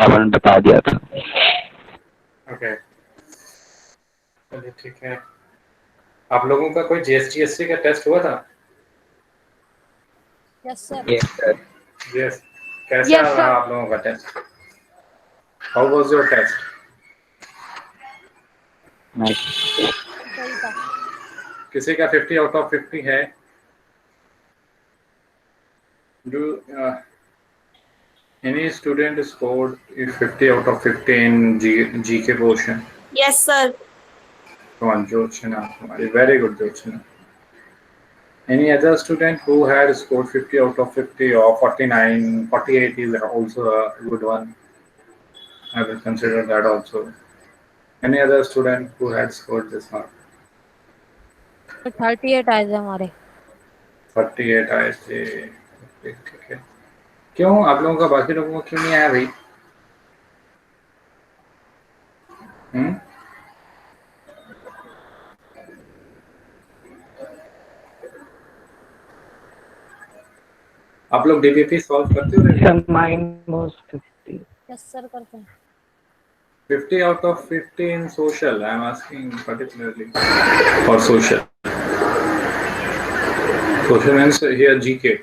आपने बता दिया था। ओके, चलिए ठीक है। आप लोगों का कोई जीएसटी का टेस्ट हुआ था? Yes sir. Yes sir. Yes. कैसा यस रहा सर। आप लोगों का test? How was your test? सही था। किसी का 50 आउट ऑफ 50 है? Do any student scored 50 out of 50 in GK portion? Yes, sir. Come on, Jyotsna. Very good, Jyotsna. Any other student who had scored 50 out of 50 or 49, 48 is also a good one. I will consider that also. Any other student who had scored this mark? 38 आए थे हमारे। 48 आए थे। ठीक है। क्यों आप लोगों का बाकी लोगों को क्यों नहीं आया भाई? आप लोग डीबीपी सॉल्व करते हो? Sir mine was 50। Yes sir करते हैं। 50 out of 50 in social. I am asking particularly for social. Social means here GK.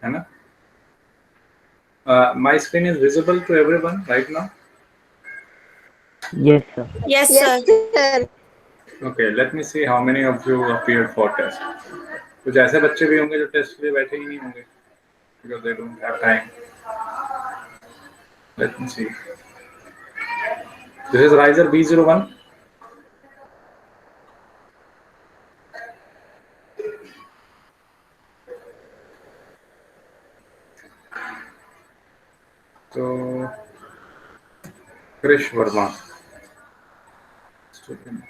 है ना? My screen is visible to everyone right now. Yes sir. Yes, sir. Okay, let me see how many of you appeared for test. कुछ ऐसे बच्चे भी होंगे जो test के लिए बैठे ही नहीं होंगे because they don't have time. Let me see. This is Riser B01. तो Krish Verma, student.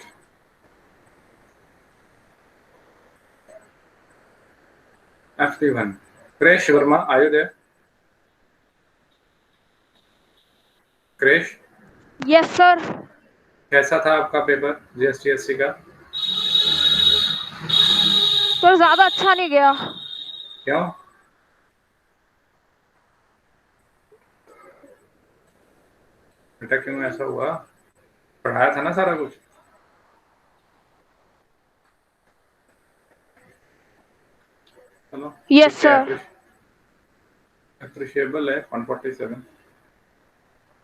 FP1. Krish Verma, are you there? Krish, yes sir. कैसा था आपका पेपर जीएसटी का? सर ज्यादा अच्छा नहीं गया। क्यों? बेटा क्यों ऐसा हुआ? पढ़ाया था ना सारा कुछ? चलो यस ठीक है, सर। अप्रिशिएबल है 147।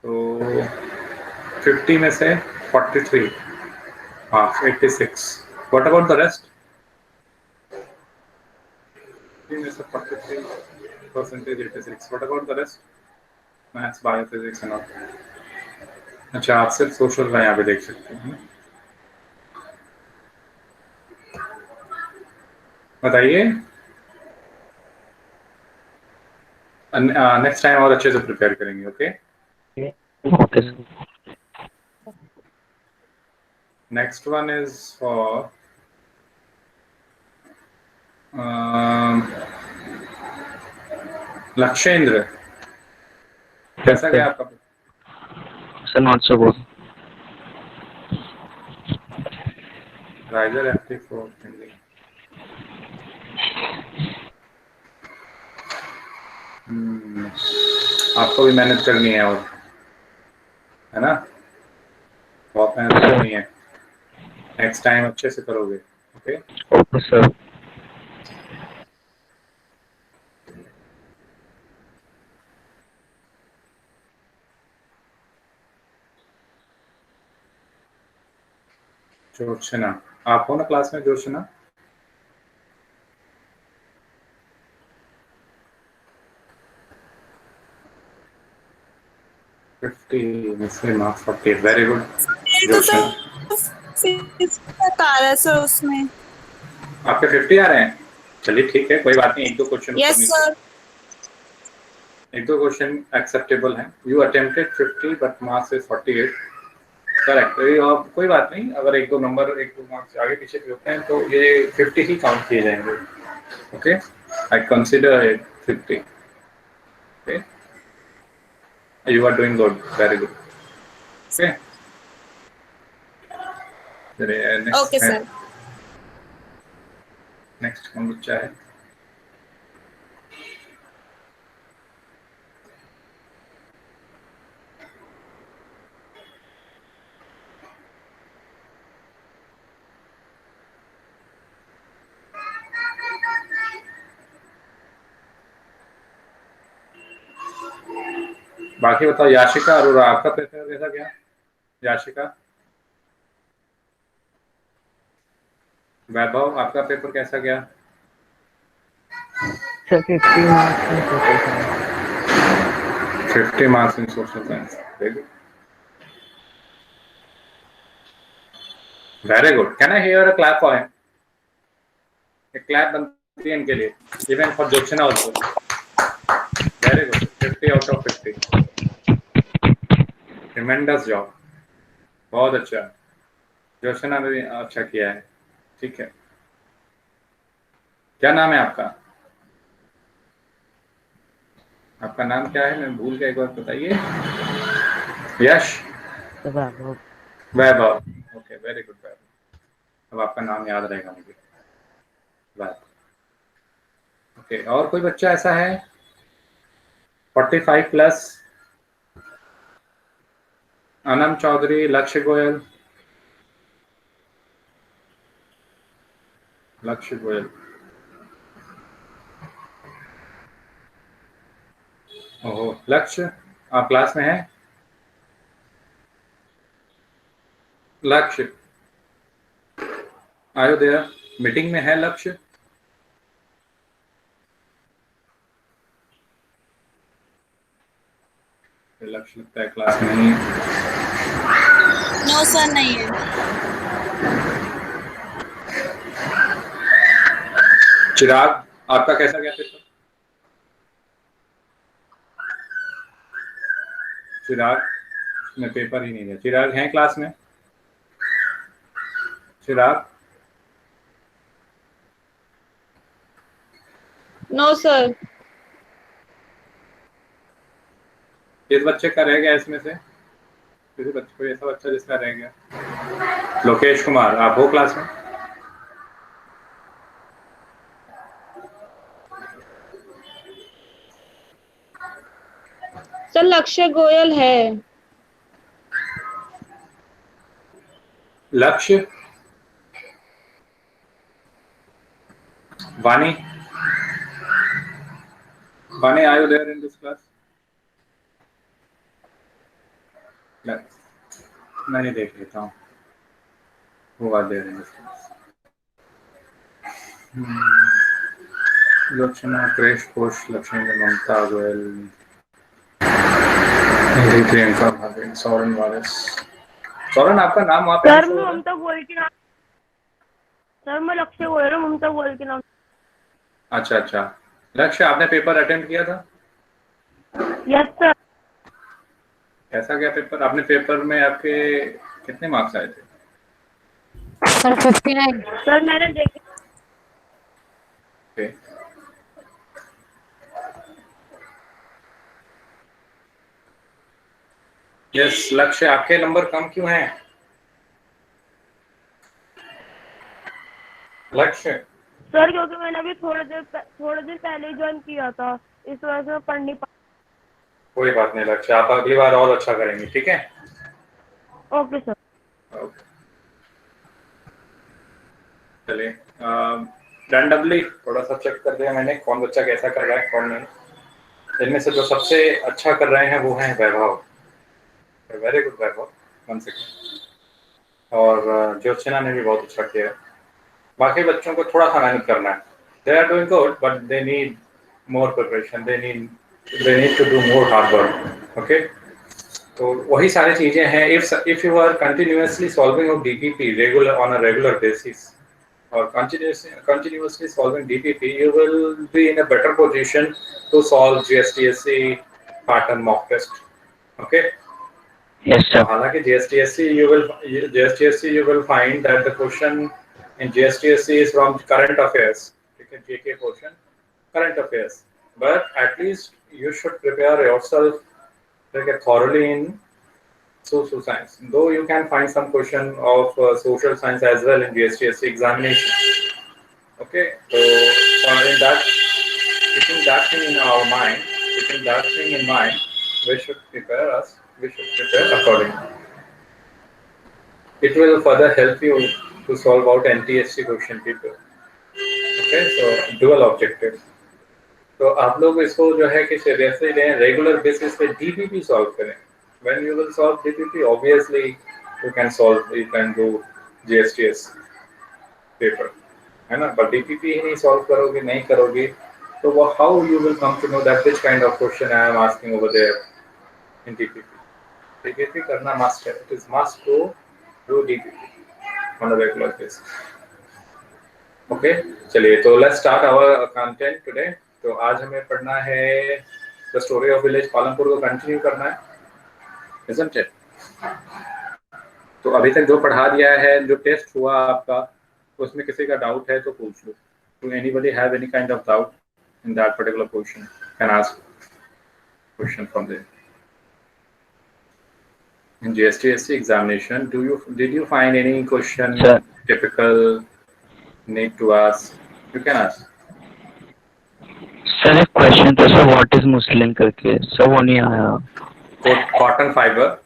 तो 50 में से 43, हाँ 86। What about the rest? 50 में से 43% 86। What about the rest? Maths, bio, physics and all. अच्छा, आप सिर्फ सोशल का यहाँ पे देख सकते हैं। बताइए। नेक्स्ट टाइम और अच्छे से प्रिपेयर करेंगे। Okay, okay sir. Next one is for Lakshendra. कैसा गया आपका? Sir not so good. Riser FP4 Hindi. आपको भी मेहनत करनी है और, है ना? बहुत मेहनत करनी है। नेक्स्ट टाइम अच्छे से करोगे। Okay okay sir. जोशना, आप हो ना क्लास में? जोशना, मार्क्स 40। वेरी गुड तो जोशना। सर कार है सर उसमें। आपके 50 आ रहे हैं? चलिए ठीक है, कोई बात नहीं। एक दो क्वेश्चन ऊपर यस नीचे, सर। एक दो क्वेश्चन एक्सेप्टेबल हैं। You attempted 50 but marks is 48। Correct. कोई बात नहीं, अगर एक दो नंबर, एक दो मार्क्स आगे पीछे भी होते हैं तो ये 50 ही काउंट किए जाएंगे। Okay, I consider it 50। Okay, you are doing good, very good. Okay, okay next है, सर। नेक्स्ट कौन बच्चा है? बाकी बताओ याशिका अरोरा, आपका पेपर कैसा गया? याशिका, वैभव, आपका पेपर कैसा गया? Sir 50 marks in social science. 50 marks in social science, very good. Can I hear a clap for him? एक क्लैप बनती है इनके लिए, even for Joshna also. Very good, 50 out of 50, tremendous job, बहुत अच्छा। जोशना ने भी अच्छा किया है, ठीक है। क्या नाम है आपका? आपका नाम क्या है? मैं भूल गया, एक बार बताइए। यश, वैभव। वैभव, ओके, वेरी गुड वैभव। अब आपका नाम याद रहेगा मुझे, वैभव। ओके, और कोई बच्चा ऐसा है 45 प्लस? अनम चौधरी, लक्ष्य गोयल, लक्ष्य गोयल, ओहो, लक्ष्य आप क्लास में हैं? लक्ष्य, आयो देयर, मीटिंग में है लक्ष्य? लक्ष्य लगता है क्लास में नहीं है। नो सर, नहीं है। चिराग, आपका कैसा गया पेपर? चिराग ने पेपर ही नहीं दिया। चिराग हैं क्लास में? चिराग, नो सर। किस बच्चे का रह गया इसमें से? किसी बच्चे, कोई ऐसा बच्चा जिसका रह गया? लोकेश कुमार, आप हो क्लास में? सर लक्ष्य गोयल है। Lakshya, Vani, Vani, are you there in this class? मैं नहीं देख लेता हूँ, वो are there in this class. Lakshana, क्रेश घोष, लक्ष्मी, ममता गोयल, प्रियंका भाभी, सौरन वारिस। सौरन, आपका नाम वहाँ पे सर नहीं मैं show हो रहा है? ममता गोयल के नाम। सर मैं लक्ष्य गोयल हूँ, ममता गोयल के नाम। अच्छा अच्छा, लक्ष्य आपने पेपर अटेम्प्ट किया था? Yes sir. कैसा गया पेपर? आपने पेपर में आपके कितने मार्क्स आए थे? सर 59। सर मैंने देखा। Okay. यस, लक्ष्य, आपके नंबर कम क्यों हैं? लक्ष्य, सर क्योंकि मैंने अभी थोड़ी देर पहले ज्वाइन किया था, इस वजह से मैं पढ़ नहीं पा। कोई बात नहीं लक्ष्य, आप अगली बार और अच्छा करेंगे, ठीक है? Okay sir. ओके, चलिए रैंडमली थोड़ा सा चेक कर दिया मैंने, कौन बच्चा कैसा कर रहा है कौन नहीं। इनमें से जो सबसे अच्छा कर रहे हैं वो हैं वैभव, वेरी गुड वैभव, 1 सेकेंड। और ज्योत्सना ने भी बहुत अच्छा किया है। बाकी बच्चों को थोड़ा सा मेहनत करना है। They are doing good but they need more preparation, they need to do more hard work, okay? तो वही सारी चीजें हैं। If you are continuously solving of DPP regular on a regular basis or continuously solving DPP, you will be in a better position to solve GSTSC pattern mock test. Okay. Yes, So, sir. हालांकि GSTSC you will find that the question in GSTSC is from current affairs. You can GK portion, current affairs. But at least you should prepare yourself like thoroughly in social science. Though you can find some question of social science as well in GSTSC examination. Okay, so in that, keeping that thing in our mind, keeping that thing in mind, we should prepare accordingly. It will further help you to solve out NTSC question paper. Okay, so dual objective. तो आप लोग इसको जो है कि seriously लें, regular basis पे DPP solve करें. When you will solve DPP obviously you can do GSTS paper, है ना. बट डीपीपी ही नहीं सॉल्व करोगे, नहीं करोगे, तो वो how you will come to know that which kind of question I am asking over there in DPP. DPP करना must है. It is must to do DPP on a regular basis. Okay, चलिए तो let's start our content today. तो आज हमें पढ़ना है the story of village Palampur को कंटिन्यू करना है, इजंट इट. तो अभी तक जो पढ़ा दिया है, जो टेस्ट हुआ आपका, उसमें किसी का डाउट है तो पूछ लो. Do anybody have any kind of doubt in that particular question? Can ask question from there. In GSTSC examination, did you find any question Sir. typical need to ask? You can ask. Sir एक question था sir, what is मुस्लिम करके, sir वो नहीं आया. Cotton fibre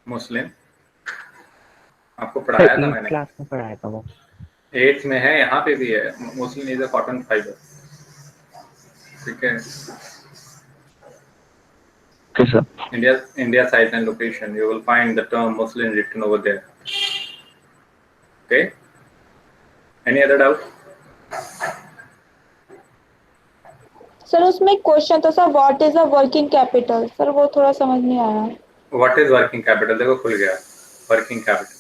मुस्लिम आपको पढ़ाया था मैंने, क्लास में पढ़ाया था वो. 8th में है, यहाँ पे भी है. Muslim is a cotton fibre. ठीक है. Okay sir. India size and location, you will find the term Muslim written over there. Okay, any other doubt? Sir उसमें क्वेश्चन था sir, what is a working capital. Sir वो थोड़ा समझ नहीं आया. What is working capital? देखो खुल गया. Working capital.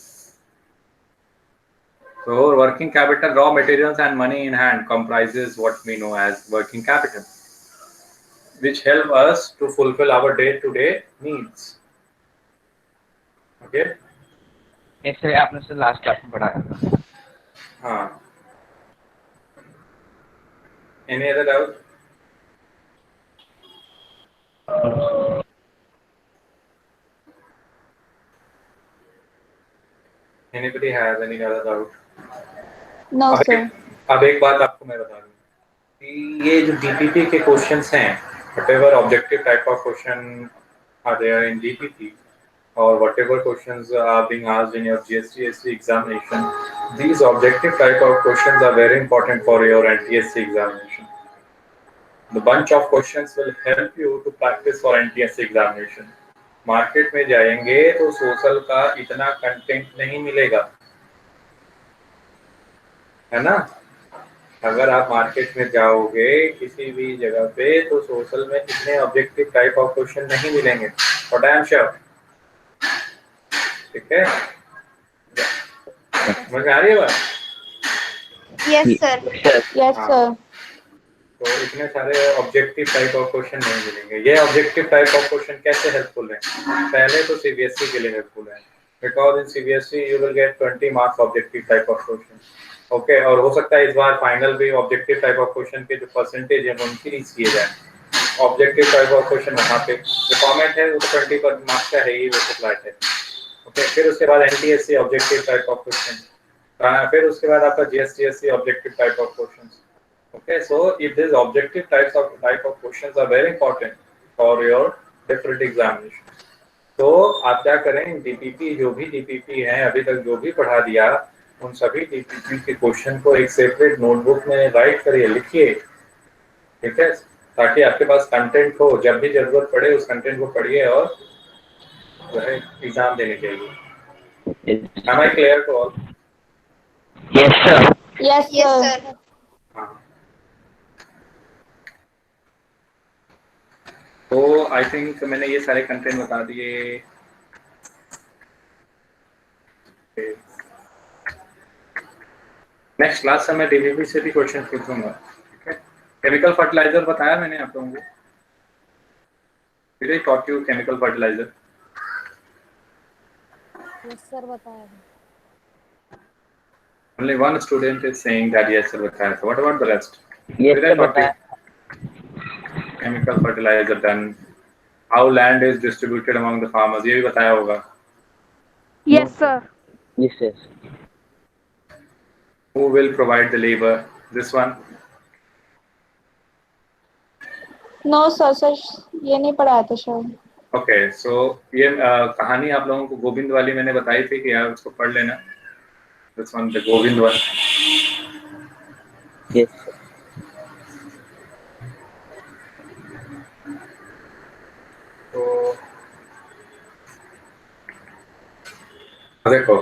So working capital, raw materials and money in hand, comprises what we know as working capital, which help us to fulfill our day-to-day needs. Okay. ऐसे आपने sir last class में पढ़ाया था. हाँ. Any other doubt? Anybody has any other doubt? No अब sir. अब एक बात आपको मैं बता दूं कि ये जो डीपीपी के क्वेश्चंस हैं, whatever objective type of question are there in DPP, or whatever questions are being asked in your GSTSC examination, these objective type of questions are very important for your NTSC examination. The bunch of questions will help you to practice for NTSC examination. Market में जाएंगे तो social का इतना content नहीं मिलेगा, है ना. अगर आप मार्केट में जाओगे किसी भी जगह पे तो सोशल में इतने ऑब्जेक्टिव टाइप ऑफ क्वेश्चन नहीं मिलेंगे. What I am sure. ठीक है, समझ में आ रही है बात? Yes sir. यस हाँ. सर. तो इतने सारे ऑब्जेक्टिव टाइप ऑफ क्वेश्चन नहीं मिलेंगे. ये ऑब्जेक्टिव टाइप ऑफ क्वेश्चन कैसे हेल्पफुल है? पहले तो सीबीएसई के लिए हेल्पफुल है, because in CBSE you will get 20 marks objective type of question. Okay, और हो सकता है इस बार फाइनल भी ऑब्जेक्टिव टाइप ऑफ क्वेश्चन के जो परसेंटेज है वो इंक्रीज किए जाए. ऑब्जेक्टिव टाइप ऑफ क्वेश्चन वहाँ पे जो कॉमेंट है वो तो 20 मार्क्स का है ही, वो तो फ्लैट है. ओके, फिर उसके बाद NTSC objective type of question, फिर उसके बाद आपका GSTSC objective type of questions. Okay, so if these objective type of questions are very important for your different examination, तो आप क्या करें, डीपीपी जो भी डीपीपी है अभी तक जो भी पढ़ा दिया, उन सभी डीपीपी के क्वेश्चन को एक सेपरेट नोटबुक में राइट करिए, लिखिए. ठीक है, ताकि आपके पास कंटेंट हो, जब भी जरूरत पड़े उस कंटेंट को पढ़िए और जो है एग्जाम देने के लिए. Am I clear to all? Yes sir. Yes sir. हाँ. तो आई थिंक मैंने ये सारे कंटेंट बता दिए. नेक्स्ट क्लास से मैं डीवीपी से भी क्वेश्चन पूछूंगा. ठीक है. केमिकल फर्टिलाइजर बताया मैंने आप लोगों को. Did I taught you chemical fertilizer? Yes sir बताया. Only one student is saying that yes sir बताया. So what about the rest? Yes Did I sir taught you बताया. chemical fertilizer, then how land is distributed among the farmers, ये भी बताया होगा. Yes, sir. Yes yes. Who will provide the labor? This one. No sir. Sir ये नहीं पढ़ाया था शायद. Okay, so ये कहानी आप लोगों को गोविंद वाली मैंने बताई थी कि यार उसको पढ़ लेना. This one, the Govind one. Yes. देखो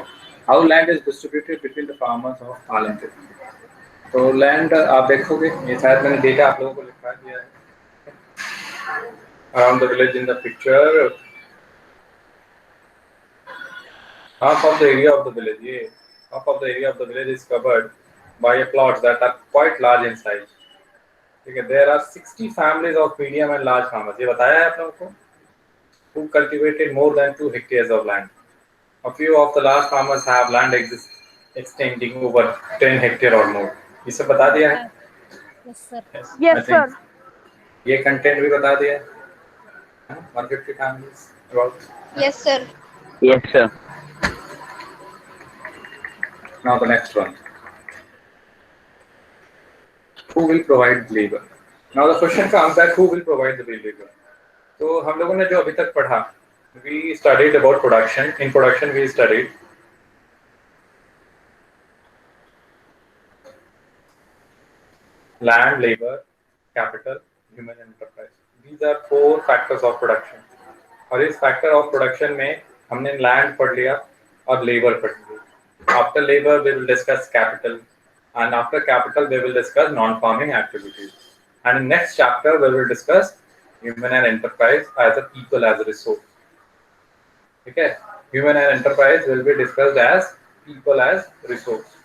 how land is distributed between the farmers of Palanpur. तो लैंड आप देखोगे, ये शायद मैंने डेटा आप लोगों को लिखा दिया है। Around the village in the picture, half of the area of the village, yeah, half of the area of the village is covered by a plots that are quite large in size. ठीक है, there are 60 families of medium and large farmers, ये बताया है आप लोगों को, who cultivated more than 2 hectares of land. A few of the large farmers have land extending over 10 hectare or more. ये सब बता दिया है? Yes, sir. Yes, I think sir. ये कंटेंट भी बता दिया है? 150 families about. Yes, sir. Yes, sir. Now the next one. Who will provide labor? Now the question comes that who will provide the labor? तो हम लोगों ने जो अभी तक पढ़ा, we studied about production. In production we studied land, labor, capital, human enterprise. These are 4 factors of production. और इस factor of production में हमने land पढ़ लिया और labor पढ़ लिया. After labor we will discuss capital, and after capital we will discuss non-farming activities. And in next chapter we will discuss human and enterprise as a people, as a resource. Okay, human and enterprise will be discussed as people as resource.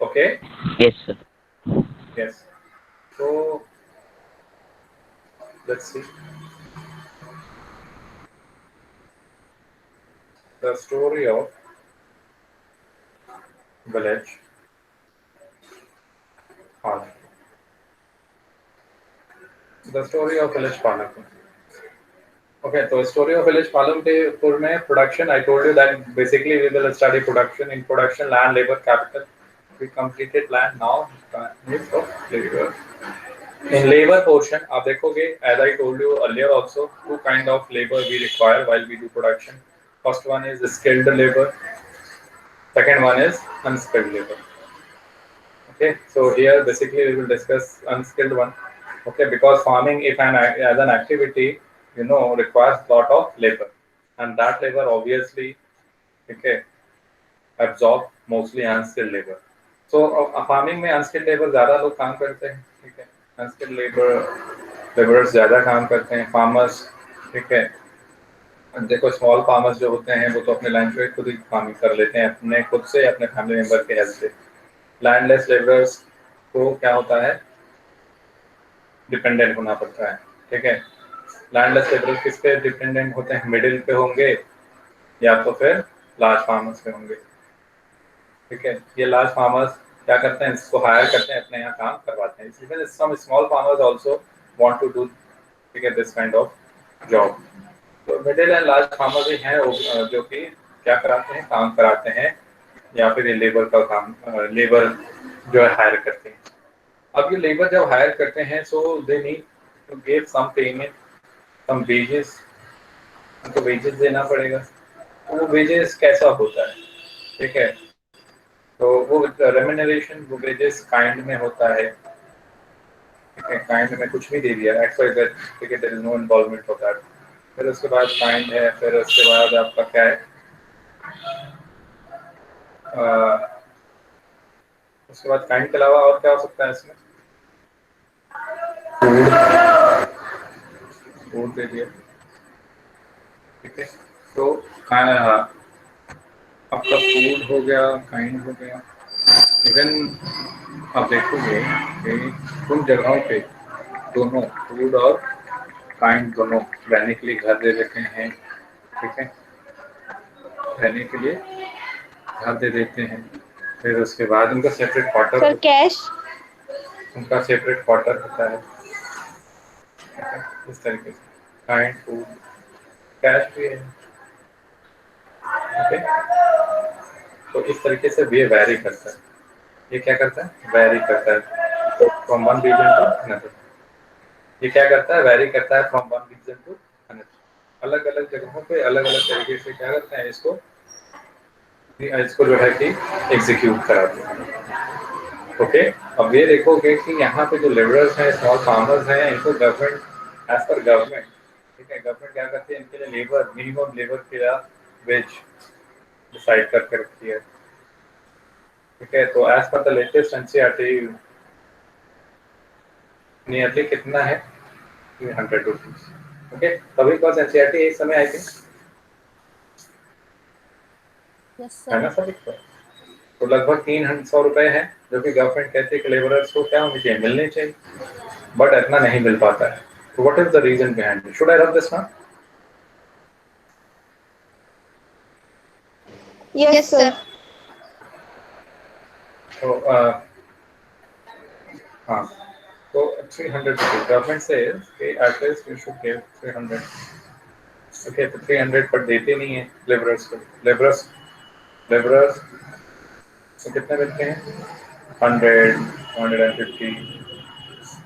Okay. Yes, sir. Yes. So let's see the story of village Palak. The story of village Palak. Okay, so story of village Palanpur में production. I told you that basically we will study production. In production, land, labor, capital. We completed land. Now need of labor. In labor portion, आप देखोगे, as I told you earlier also, 2 kind of labor we require while we do production. First one is skilled labor. Second one is unskilled labor. Okay, so here basically we will discuss unskilled one. Okay, because farming, if as an activity, requires lot of labor, and that labor obviously, okay, absorb mostly unskilled labor. So farming में unskilled labor ज़्यादा लोग काम करते हैं, ठीक है, unskilled laborers ज़्यादा काम करते हैं, farmers, ठीक है, देखो small farmers जो होते हैं वो तो अपने लैंड पे खुद ही फार्मिंग कर लेते हैं अपने खुद से, अपने फैमिली मेंबर के हेल्प से. लैंडलेस लेबरर्स को क्या होता है, डिपेंडेंट होना पड़ता है, ठीक है. लैंडलेस लेबरर्स किस पे डिपेंडेंट होते हैं, मिडिल पे होंगे या तो फिर लार्ज फार्मर्स पे होंगे, ठीक है. ये लार्ज फार्मर्स क्या करते हैं, इसको हायर करते हैं, अपने यहाँ काम करवाते हैं. Even some small farmers also want to do, ठीक है, दिस काइंड ऑफ जॉब. तो मिडिल एंड लार्ज फार्मर्स ही हैं जो कि क्या कराते हैं, काम कराते हैं, या फिर ये लेबर का काम, लेबर जो है हायर करते हैं. अब ये लेबर जब हायर करते हैं, so they need to give some payment, some wages, उनको वेजेस देना पड़ेगा. तो वो वेजेस कैसा होता है, ठीक है, तो वो रेम्यूनरेशन, वो वेजेस काइंड में होता है, ठीक है, काइंड में कुछ भी दे दिया XYZ, ठीक है, there is no involvement of that. फिर उसके बाद काइंड है, फिर उसके बाद आपका क्या है, उसके बाद काइंड के अलावा और क्या हो सकता है इसमें, फूड दे दिया, ठीक है. तो आपका फूड हो गया, काइंड हो गया. इवन आप देखोगे कि उन जगहों पे दोनों फूड और काइंड दोनों रहने के लिए घर दे देते हैं, ठीक है, रहने के लिए घर दे देते हैं. फिर उसके बाद उनका सेपरेट क्वार्टर, सर कैश, उनका सेपरेट क्वार्टर होता है, इस तरीके से. काइंड, फूड, कैश भी है, ओके. तो इस तरीके से ये वैरी करता है. ये क्या करता है, वैरी करता है from one region to another. ये क्या करता है, वैरी करता है from one region to another. अलग अलग जगहों पे अलग अलग तरीके से क्या करते हैं, इसको जो है कि एग्जीक्यूट कराते हैं. ओके, अब ये देखोगे कि यहाँ पे जो लेबरर्स हैं, स्मॉल फार्मर्स हैं, इनको गवर्नमेंट, एज पर गवर्नमेंट, ठीक है, गवर्नमेंट क्या करती है, इनके लिए लेबर, मिनिमम लेबर के वेज, डिसाइड करके रखी है। ठीक है, तो as per the latest NCERT nearly कितना है, 300 रुपीज। ओके, तभी कॉज एनसीईआरटी एक समय आई थी, यस है ना सर। सभी को। तो लगभग 300 रुपए है, जो कि गवर्नमेंट कहती है कि लेबरर्स को क्या होनी चाहिए, मिलने चाहिए, बट इतना नहीं मिल पाता है। तो what is the reason behind it? Should I rub this now? Yes, sir. तो हाँ, तो 300 रुपीज गवर्नमेंट से एटलीस्ट यू शुड गिव 300। ओके, तो 300 पर देते नहीं है लेबरर्स को। लेबरर्स तो कितने मिलते हैं, 100, 150,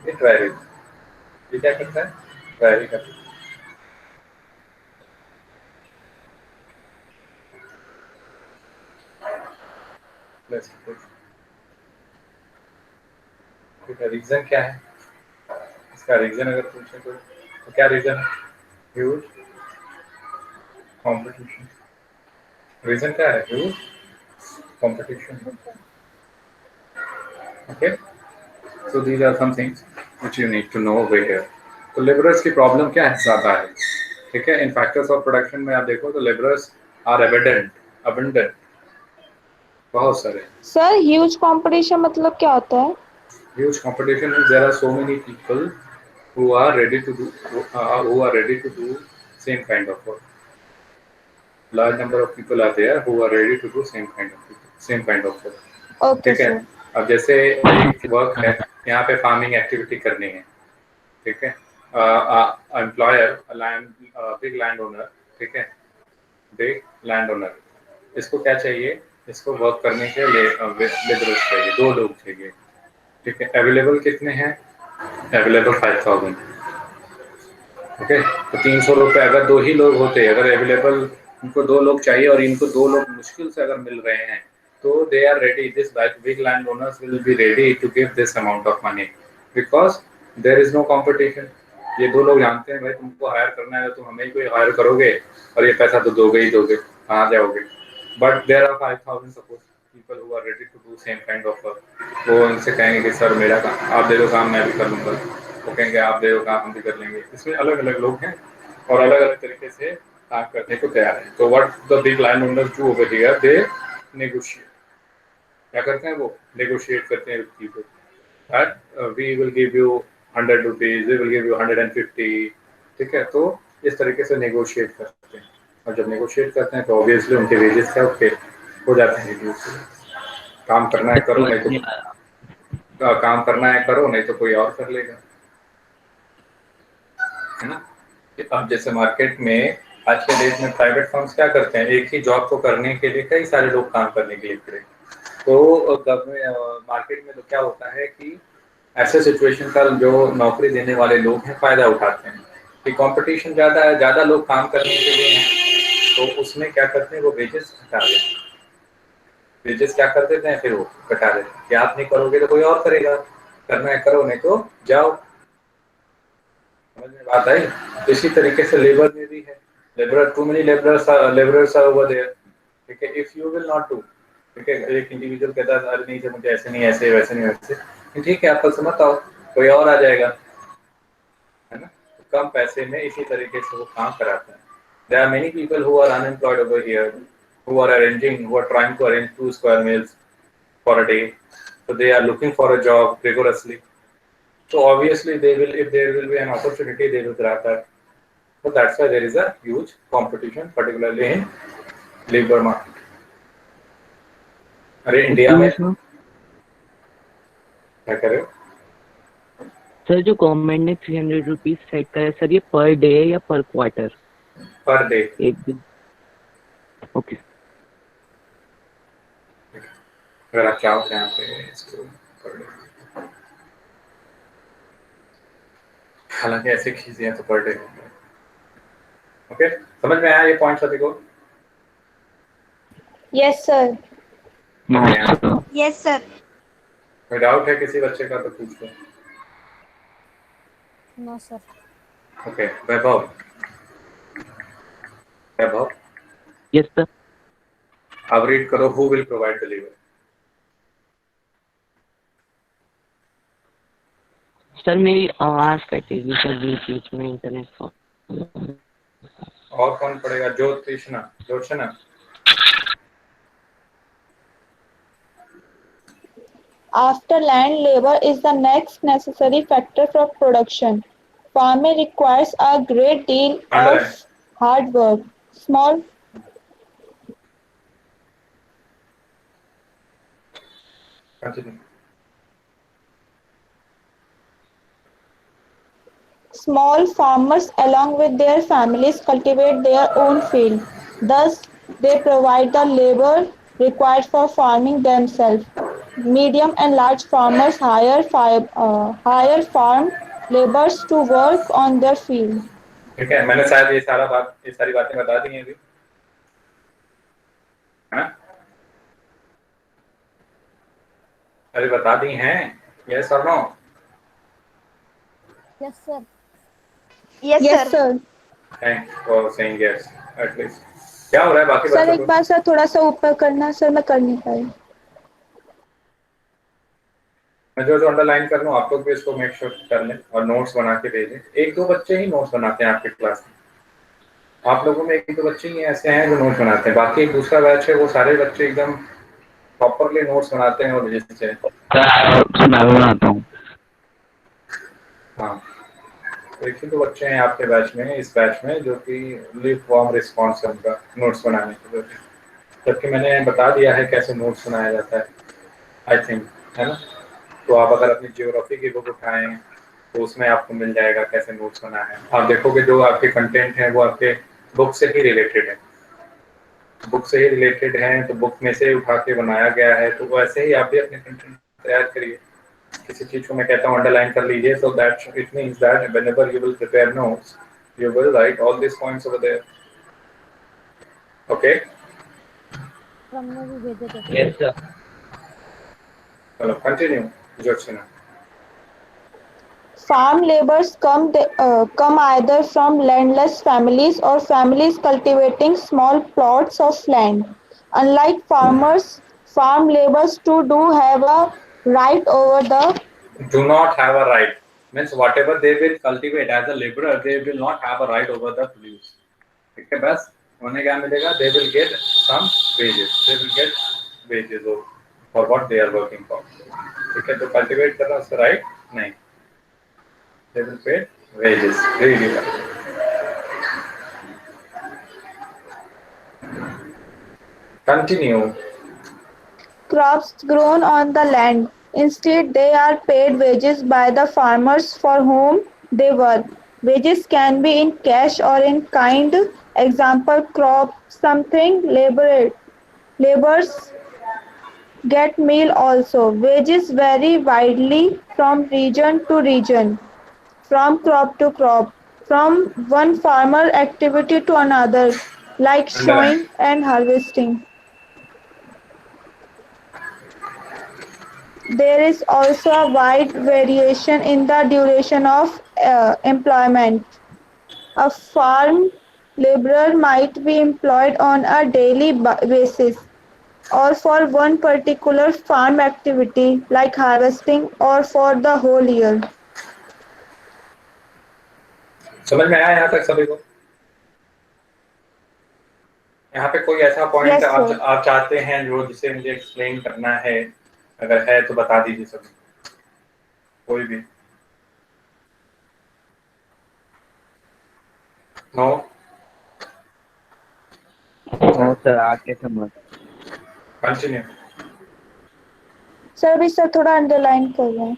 इट वैरीज। ये क्या करता है, वैरी करता है। ठीक है, रीजन क्या है इसका? रीजन अगर पूछे तो क्या रीजन है? Huge competition. रीजन क्या है? Huge competition. Okay, so these are some things which you need to know over here. तो लेबरर्स की प्रॉब्लम क्या है, ज्यादा है। ठीक है, इन फैक्टर्स ऑफ प्रोडक्शन में आप देखो तो लेबरर्स आर अबंडेंट, बहुत सारे। Sir, huge competition मतलब क्या होता है? Huge competition is there are so many people who are ready to do same kind of work. Large number of people are there who are ready to do same kind of work. Okay, ठीक है, sir. अब जैसे एक work है, यहाँ पे farming activity करनी है। ठीक है, employer land, big land owner, ठीक है, बिग लैंड ओनर, इसको क्या चाहिए, इसको वर्क करने के लिए लेबरर्स चाहिए, 2 लोग चाहिए। ठीक है, अवेलेबल कितने हैं? अवेलेबल 5000। ओके, तो 300 रुपये अगर 2 ही लोग होते, अगर अवेलेबल इनको 2 लोग चाहिए और इनको 2 लोग मुश्किल से अगर मिल रहे हैं, तो they are ready, this big land owners will be ready to give this amount of money because there is no competition. ये 2 लोग जानते हैं भाई तुमको हायर करना है, तुम हमें ही कोई हायर करोगे और ये पैसा तो दोगे ही दोगे, कहाँ जाओगे। But there are 5000 suppose people who are ready to do same kind of work. वो उनसे कहेंगे कि सर मेरा काम आप दे दो, काम मैं भी कर लूँगा। वो कहेंगे आप दे दो, काम हम भी कर लेंगे। इसमें अलग अलग लोग हैं और अलग अलग तरीके से काम करने को तैयार है। तो what the big land owners do over here, they negotiate. क्या करते हैं वो? नेगोशिएट करते हैं with people that we will give you 100 rupees, we will give you 150। ठीक है, तो इस तरीके से नेगोशिएट करते हैं, और जब नेगोशिएट करते हैं तो ऑब्वियसली उनके वेजेस क्या होते हो जाते हैं रिड्यूस। काम करना है करो, नहीं तो काम करना है करो, नहीं तो कोई और कर लेगा, है ना। अब जैसे मार्केट में आज के डेट में प्राइवेट फर्म्स क्या करते हैं, एक ही जॉब को करने के लिए कई सारे लोग काम करने के लिए खड़े। तो मार्केट में तो क्या होता है कि ऐसे सिचुएशन का जो नौकरी देने वाले लोग हैं फायदा उठाते हैं कि कंपटीशन ज़्यादा है, ज़्यादा लोग काम करने के लिए हैं, तो उसमें क्या करते हैं वो वेजेस घटा देते हैं। वेजेस क्या कर देते हैं, फिर वो घटा देते हैं कि आप नहीं करोगे तो कोई और करेगा, करना है करो, नहीं तो जाओ। समझ में बात आई? तो इसी तरीके से लेबर में भी है, labour to many labourers are over there. ठीक है, if you will not do, ठीक है, एक इंडिविजुअल कहता है अरे नहीं सर मुझे ऐसे नहीं, ऐसे वैसे नहीं वैसे, ठीक है आप कल से मत आओ, कोई और आ जाएगा, है ना। तो कम पैसे में इसी तरीके से वो काम कराते हैं। There are many people who are unemployed over here, who are trying to arrange 2 square meals for a day, so they are looking for a job rigorously. So obviously they will, if there will be an opportunity, they will grab that. So that's why there is a huge competition, particularly in labor market. अरे India में sir क्या कर रहे हो? Sir जो government ने 300 rupees set करा है सर, ये पर डे है या पर क्वार्टर? Per day. एक दिन। ओके। अगर आप चाहो तो यहाँ पे इसको per day, हालांकि ऐसे खींचे हैं तो पर डे। ओके, समझ में आया ये पॉइंट सभी को? Yes, sir. Yes sir. कोई डाउट है किसी बच्चे का तो पूछ लो। No sir. Okay, Vaibhav. Vaibhav, yes sir. अब रीड करो, who will provide the labor? Sir मेरी आवाज कटेगी सर, बीच में इंटरनेट और कौन पड़ेगा? Joshna. After land, labor is the next necessary factor for production. Farming requires a great deal of underline. hard work. Continue. Small farmers, along with their families, cultivate their own field. Thus, they provide the labor required for farming themselves. Medium and large farmers hire farm laborers to work on their field. ठीक है, मैंने शायद ये सारी बातें बता दी हैं अभी, है ना? अरे बता दी हैं, यस और no? Yes, sir. Yes, sir. Thanks for saying yes at least. क्या हो रहा है बाकी सर बच्चों एक को? बार सर थोड़ा सा ऊपर करना सर, मैं कर नहीं पाई। मैं जो अंडरलाइन कर लूँ, आप लोग भी इसको मेक श्योर कर लें और नोट्स बना के भेजें। एक दो बच्चे ही नोट्स बनाते हैं आपकी क्लास में, आप लोगों में एक दो बच्चे ही ऐसे हैं जो नोट्स बनाते हैं, बाकी एक दूसरा बैच है वो सारे बच्चे एकदम प्रॉपरली नोट्स बनाते हैं और भेजते हैं। मैं बनाता हूँ। हाँ, एक ही दो बच्चे हैं आपके बैच में, इस बैच में, जो कि लिव फॉर्म रिस्पॉन्स है उनका नोट्स बनाने के लिए, जबकि मैंने बता दिया है कैसे नोट्स बनाया जाता है, आई थिंक, है ना? तो आप अगर अपनी जियोग्राफी की बुक उठाएं तो उसमें आपको मिल जाएगा कैसे नोट्स बना है। आप देखोगे जो आपके कंटेंट है वो आपके बुक से ही रिलेटेड है, बुक से ही रिलेटेड है, तो बुक में से उठा के बनाया गया है, तो वैसे ही आप भी अपने कंटेंट तैयार करिए। किसी चीज को मैं कहता हूँ अंडरलाइन कर लीजिए, so that it means that whenever you will prepare notes, you will write all these points over there. Okay? हमने भी भेजे थे। Yes sir. चलो continue Joshna. Farm laborers come either from landless families or families cultivating small plots of land. Unlike farmers, farm laborers too do have a right over the Do not have a right means whatever they will cultivate as a laborer, they will not have a right over the produce. ठीक है, बस उन्हें क्या मिलेगा? They will get some wages. They will get wages for what they are working for. ठीक है, तो cultivate करना उसका right नहीं, they will pay wages. Really well. Continue. crops grown on the land. Instead, they are paid wages by the farmers for whom they work. Wages can be in cash or in kind. Example, crop something laborers get meal also. Wages vary widely from region to region, from crop to crop, from one farmer activity to another, like Underline. sowing and harvesting. There is also a wide variation in the duration of employment. A farm laborer might be employed on a daily basis or for one particular farm activity like harvesting or for the whole year. समझ में आया यहाँ तक सभी को? यहाँ पे कोई ऐसा पॉइंट Yes, sir. आप चाहते हैं जो जिसे मुझे एक्सप्लेन करना है? अगर है तो बता दीजिए सभी, कोई भी। नो सर आगे समझ। कंटिन्यू। सर भी सर थोड़ा अंडरलाइन कर रहे हैं।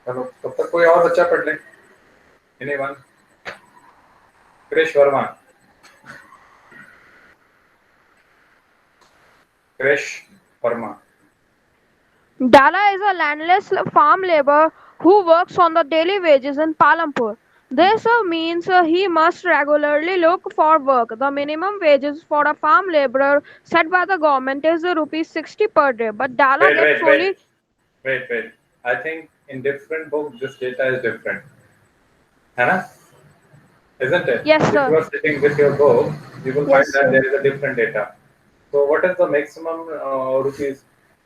चलो तब तक कोई और बच्चा पढ़ ले। Anyone? Krish Verma. Krish Verma. Dala is a landless farm laborer who works on the daily wages in Palampur. This means he must regularly look for work. The minimum wages for a farm laborer set by the government is rupees 60 per day. But Dala gets only wait. I think in different books this data is different, है ना? Isn't it? Yes, If sir. you are sitting with your book, you will Yes, find that sir. there is a different data. So what is the maximum rupees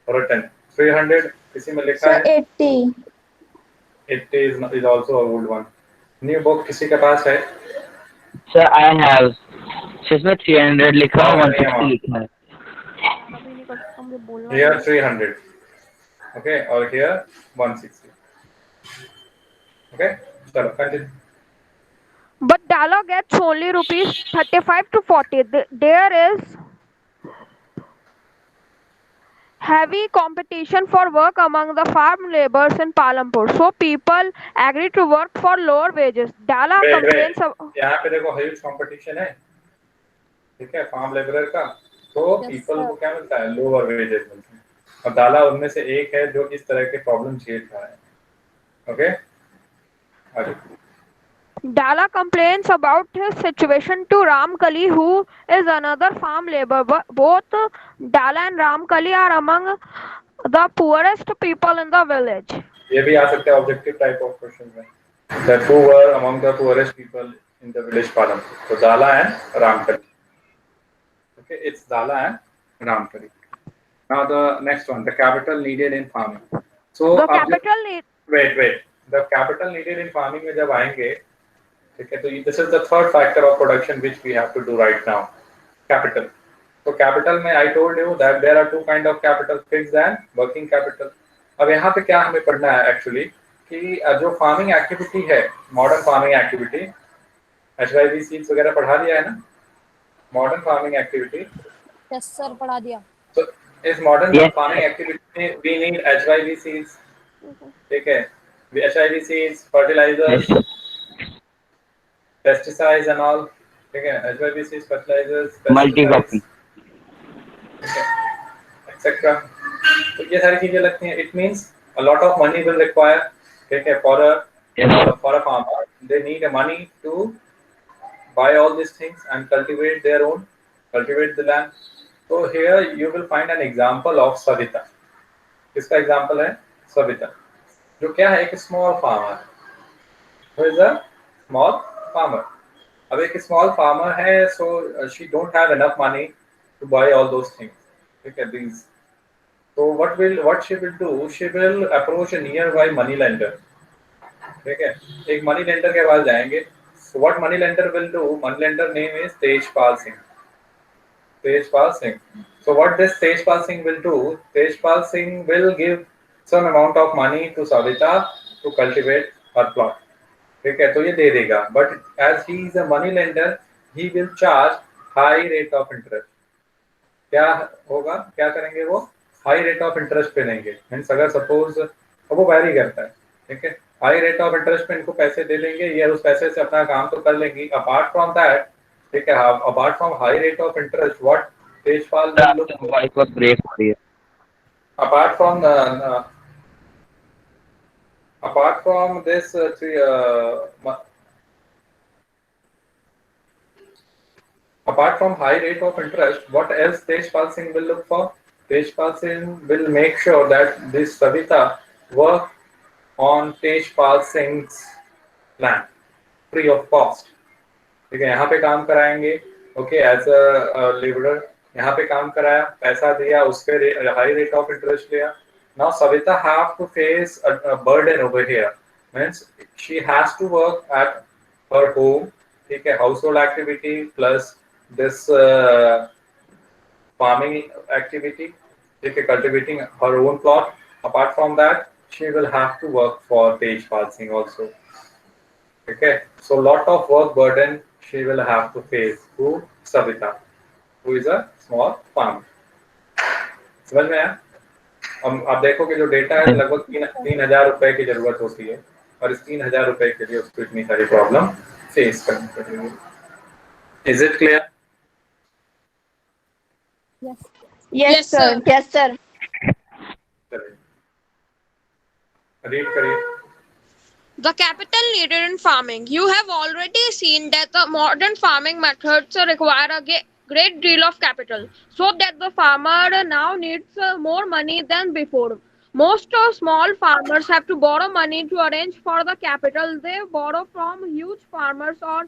written? 300 किसी में लिखा Sir, है? 80. It is also a old one. New book किसी के पास है? Sir, I have. Sir इसमें 300 लिखा है, हाँ, 160 लिखा है. अभी नहीं कर सकता, मुझे बोलना Here नहीं है. 300. Okay, or here 160. Okay, चलो continue. But Dala gets only rupees 35 to 40. There is heavy competition for work among the farm laborers in Palampur. So people agree to work for lower wages. Dala Wait, complains wait. यहाँ पे देखो huge competition है, ठीक है, farm labourer का. तो Yes, people sir. को क्या मिलता है? लोअर वेजेस मिलते हैं. और दाला उनमें से एक है जो इस तरह के प्रॉब्लम झेल रहा है. ओके, आगे. Dala complains about his situation to Ramkali, who is another farm laborer. Both Dala and Ramkali are among the poorest people in the village. ये भी आ सकते हैं ऑब्जेक्टिव टाइप ऑफ क्वेश्चन में. The two were among the poorest people in the village Palampur. So Dala and Ramkali. Okay, it's Dala and Ramkali. Now the next one, the capital needed in farming. So The अब जब- capital need wait. The capital needed in farming में जब आएंगे, ठीक है, तो this is the third factor of production which we have to do right now. Capital. तो capital में I told you that there are two kind of capital, fixed and working capital. अब यहाँ पे क्या हमें पढ़ना है एक्चुअली कि जो फार्मिंग एक्टिविटी है, modern farming activity, HYV seeds वगैरह पढ़ा दिया है ना, modern farming activity. Yes, sir. पढ़ा दिया. तो इस मॉडर्न Yes. फार्मिंग एक्टिविटी में वी नीड HYV सीड्स, ठीक है, HYV seeds, fertilisers, pesticides and all, ठीक है, HYV seeds, fertilisers, Multi-cropping. Etcetera. तो ये सारी चीजें लगती हैं. It means a lot of money will require, ठीक है, for a farmer. They need a money to buy all these things and cultivate the land. So here you will find an example of Savita. किसका example है? सविता, जो क्या है, एक small farmer. Who is a small farmer? अब एक small farmer है, so she don't have enough money to buy all those things. ठीक है, these. So what she will do? She will approach a nearby money lender. ठीक है, एक money lender के पास जाएंगे. So what money lender will do? Money lender name is Tejpal Singh. Tejpal Singh. So what this Tejpal Singh will do? Tejpal Singh will give some amount of money to Savita to cultivate her plot. ठीक है, तो ये दे देगा. But as he is a money lender, he will charge high rate of interest. क्या होगा? क्या करेंगे वो? हाई रेट ऑफ इंटरेस्ट पे लेंगे. मीन्स अगर सपोज, वो वैरी करता है, ठीक है, हाई रेट ऑफ इंटरेस्ट पे इनको पैसे दे देंगे, ये उस पैसे से अपना काम तो कर लेंगी. अपार्ट फ्रॉम दैट, ठीक है, apart from high rate of interest, what Tejpal will look for? Voice बहुत ब्रेक हो रही है. apart from apart from this apart from high rate of interest, what else Tejpal Singh will look for? Tejpal Singh will make sure that this Savita work on Tejpal Singh's land free of cost. ठीक है, यहाँ पे काम कराएंगे. Okay, as a labourer यहाँ पे काम कराया, पैसा दिया, उस पे हाई रेट ऑफ इंटरेस्ट लिया. Now Savita have to face a burden over here. Means she has to work at her home. ठीक है, household activity plus this farming activity. ठीक है, cultivating her own plot. Apart from that, she will have to work for Tejpal Singh also. Okay, so lot of work burden she will have to face to Savita, who is a small farmer. समझ में आया? अब आप देखो कि जो data है लगभग 3,000 रुपए की जरूरत होती है, और इस 3,000 रुपए के लिए उसको इतनी सारी प्रॉब्लम फेस करनी पड़ेगी. Is it clear? Yes. Yes, sir. Yes, sir. Read करिए. The capital needed in farming. You have already seen that the modern farming methods require a great deal of capital, so that the farmer now needs more money than before. Most small farmers have to borrow money to arrange for the capital. They borrow from huge farmers or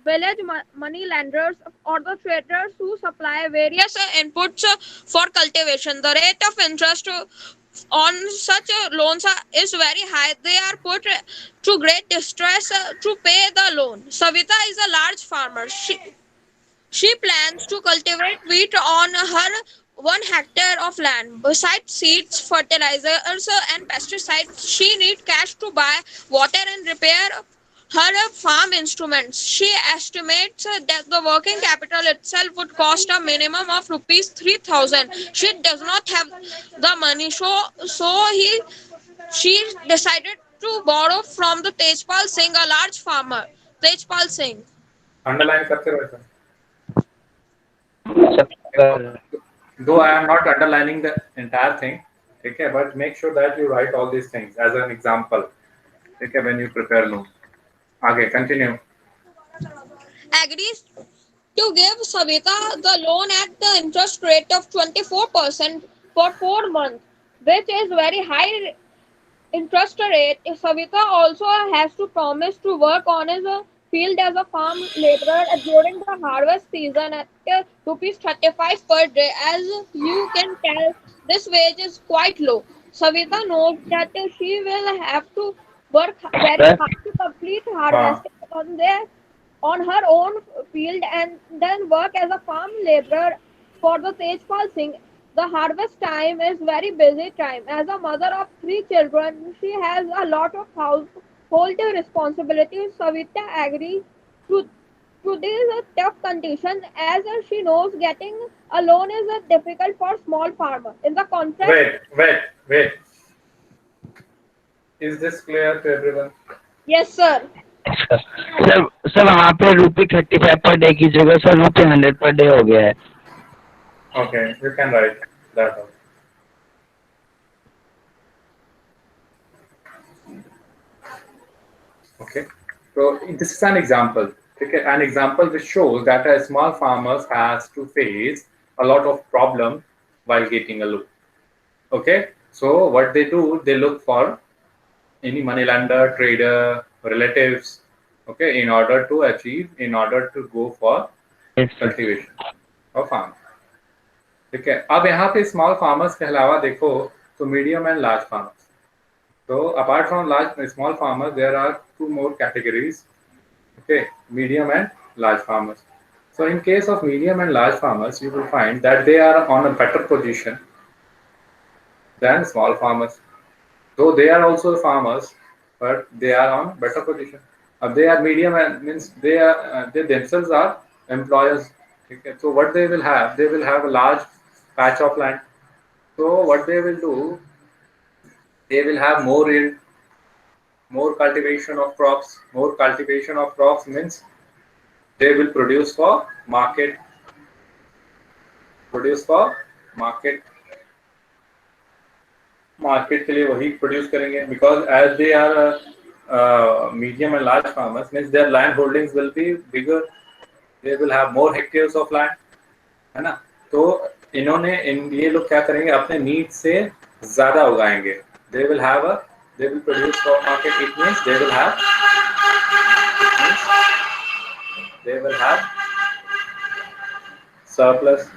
village money lenders or the traders who supply various inputs for cultivation. The rate of interest on such loans is very high. They are put to great distress to pay the loan. Savita is a large farmer. She plans to cultivate wheat on her 1 hectare of land. Besides seeds, fertilizers, and pesticides, she needs cash to buy water and repair her farm instruments. She estimates that the working capital itself would cost a minimum of rupees 3,000. She does not have the money, she decided to borrow from the Tejpal Singh, a large farmer. Tejpal Singh. Underline करते रहो sir. Sir Though I am not underlining the entire thing, okay, but make sure that you write all these things as an example, okay, when you prepare loan. आगे continue. Agrees to give Savita the loan at the interest rate of 24% for 4 months, which is very high interest rate. Savita also has to promise to work on his field as a farm laborer during the harvest season at rupees 35 per day. As you can tell, this wage is quite low. Savita knows that she will have to work very sir hard to complete हाँ. harvesting on her own field and then work as a farm laborer for the Tejpal Singh. The harvest time is very busy time. As a mother of 3 children, she has a lot of household responsibilities. Savita agrees to these tough conditions as she knows getting a loan is difficult for small farmers. In the contract, Wait. Is this clear to everyone? yes, sir. Sir वहाँ पे ₹35 per day की जगह sir ₹100 per day हो गया है. Okay, you can write that out. Okay, so this is an example. Okay, an example which shows that a small farmer has to face a lot of problem while getting a loan. Okay, so what they do, they look for any money lender, trader, relatives. Okay, in order to go for Yes, sir. cultivation of farm. ठीक है. अब यहाँ पे small farmers के अलावा देखो तो medium and large farmers. So apart from small farmers, there are 2 more categories. Okay, medium and large farmers. So in case of medium and large farmers, you will find that they are on a better position than small farmers. Though they are also farmers, but they are on better position. They are medium and means they themselves are employers. Okay, so what they will have a large patch of land. So what they will do, they will have more yield, more cultivation of crops. More cultivation of crops means they will produce for market. Market के लिए वही produce करेंगे. Because as they are medium and large farmers means their land holdings will be bigger. They will have more hectares of land, है ना. तो ये लोग क्या करेंगे, अपने नीड से ज्यादा उगाएंगे. they will produce for market. It means they will have surplus.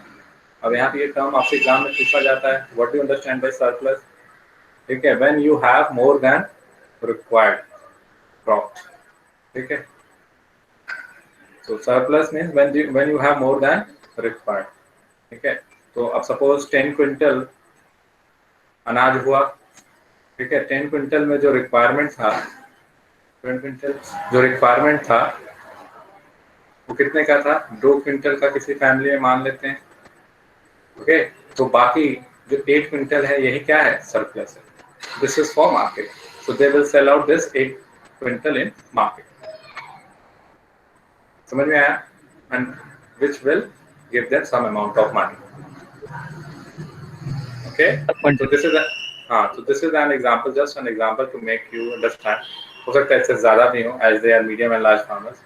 अब यहाँ पे ये टर्म आपसे एग्जाम में पूछा जाता है, what do you understand by surplus. ठीक है, when you have more than required crop. ठीक है, so surplus means when you have more than required. ठीक है, तो अब सपोज 10 क्विंटल अनाज हुआ. ठीक है, 10 क्विंटल में जो रिक्वायरमेंट था, 10 क्विंटल जो रिक्वायरमेंट था वो कितने का था, 2 क्विंटल का किसी फैमिली में मान लेते हैं. ओके, तो बाकी जो 8 क्विंटल है यही क्या है, सरप्लस है. This is for market. So they will sell out this 8 quintal in market. समझ में आया? And which will give them some amount of money. Okay, so this is an example, just an example to make you understand. हो सकता है इससे ज्यादा भी हो, as they are medium and large farmers.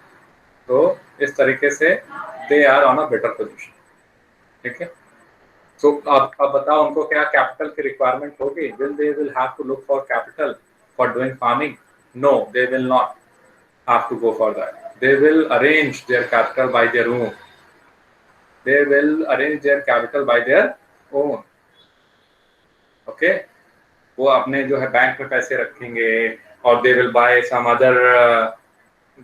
तो इस तरीके से they are on a better position. ठीक है, सो अब बताओ उनको क्या कैपिटल की रिक्वायरमेंट होगी. they will have to look for capital for doing farming? No, they will not have to go for that. they will arrange their capital by their own. They will arrange their capital by their own. Okay? वो अपने जो है bank में पैसे रखेंगे और they will buy some other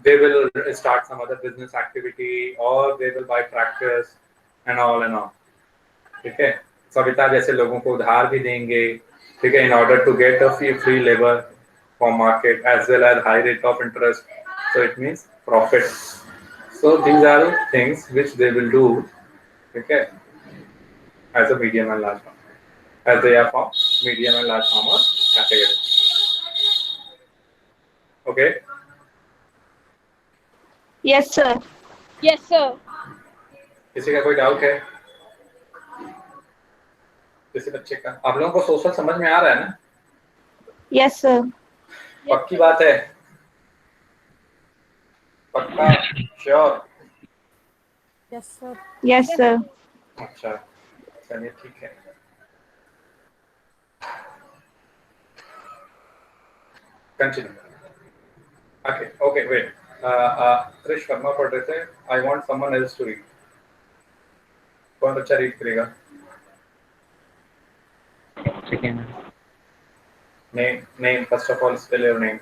they will start some other business activity or they will buy tractors and all and all. ठीक है? सविता जैसे लोगों को उधार भी देंगे, ठीक है, in order to get a free labor from market as well as high rate of interest. So it means profit. So these are things which they will do, okay, as a medium and large farmer, as they are from medium and large farmer category. Okay. Yes, sir. Yes, sir. किसी का कोई doubt है? किसी बच्चे का? आप लोगों को सोशल समझ में आ रहा है ना? Yes, sir. पक्की बात है? पक्का? Sure? Yes, sir. Yes, sir. अच्छा, चलिए ठीक है. Continue. Okay, wait. Krish Verma पढ़ रहे थे. I want someone else to read. कौन बच्चा रीड करेगा? Second. Name. First of all, spell your name.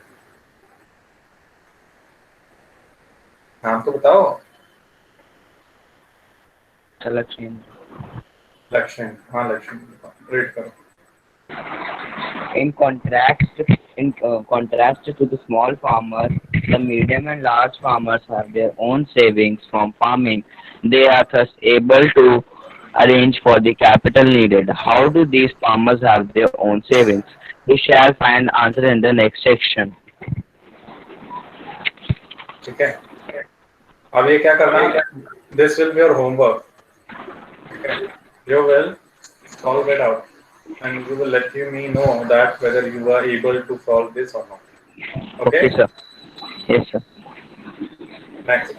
नाम तो बताओ. Selection. लक्ष्मण. हाँ लक्ष्मण. रीड करो. In contrast to the small farmers, the medium and large farmers have their own savings from farming. They are thus able to arrange for the capital needed. How do these farmers have their own savings? We shall find answer in the next section. ठीक है. अब ये क्या करना है? This will be your homework. Okay. You will solve it out, and you will let me know that whether you are able to solve this or not. Okay, sir. Yes, sir. Next.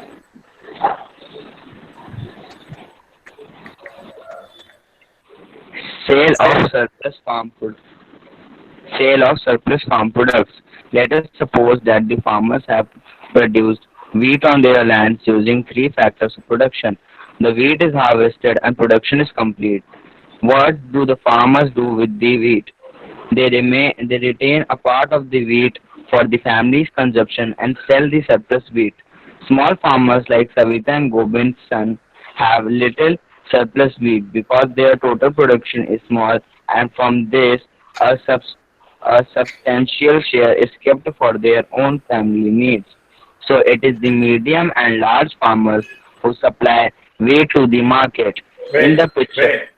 Sale of surplus farm food. Sale of surplus farm products. Let us suppose that the farmers have produced wheat on their lands using three factors of production. The wheat is harvested and production is complete. What do the farmers do with the wheat? They retain a part of the wheat for the family's consumption and sell the surplus wheat. Small farmers like Savita and Gobind's son have little surplus wheat because their total production is small, and from this a substantial share is kept for their own family needs. So it is the medium and large farmers who supply wheat to the market. In the picture, Wait.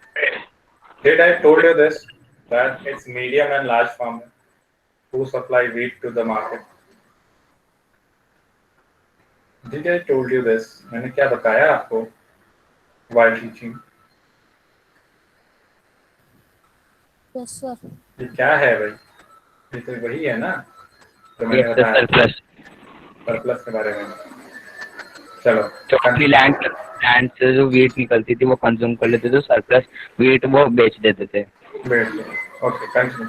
Did I told you this? That it's medium and large farmers who supply wheat to the market. Did I told you this? मैंने क्या बताया आपको? While teaching. Yes, sir. ये क्या है भाई? ये तो वही है ना? तो मैंने yes, the बताया surplus. सरप्लस के बारे में. चलो. तो अपनी लैंड से जो वीट निकलती थी वो कंज्यूम कर लेते थे, सरप्लस वीट वो बेच देते थे. Okay, continue.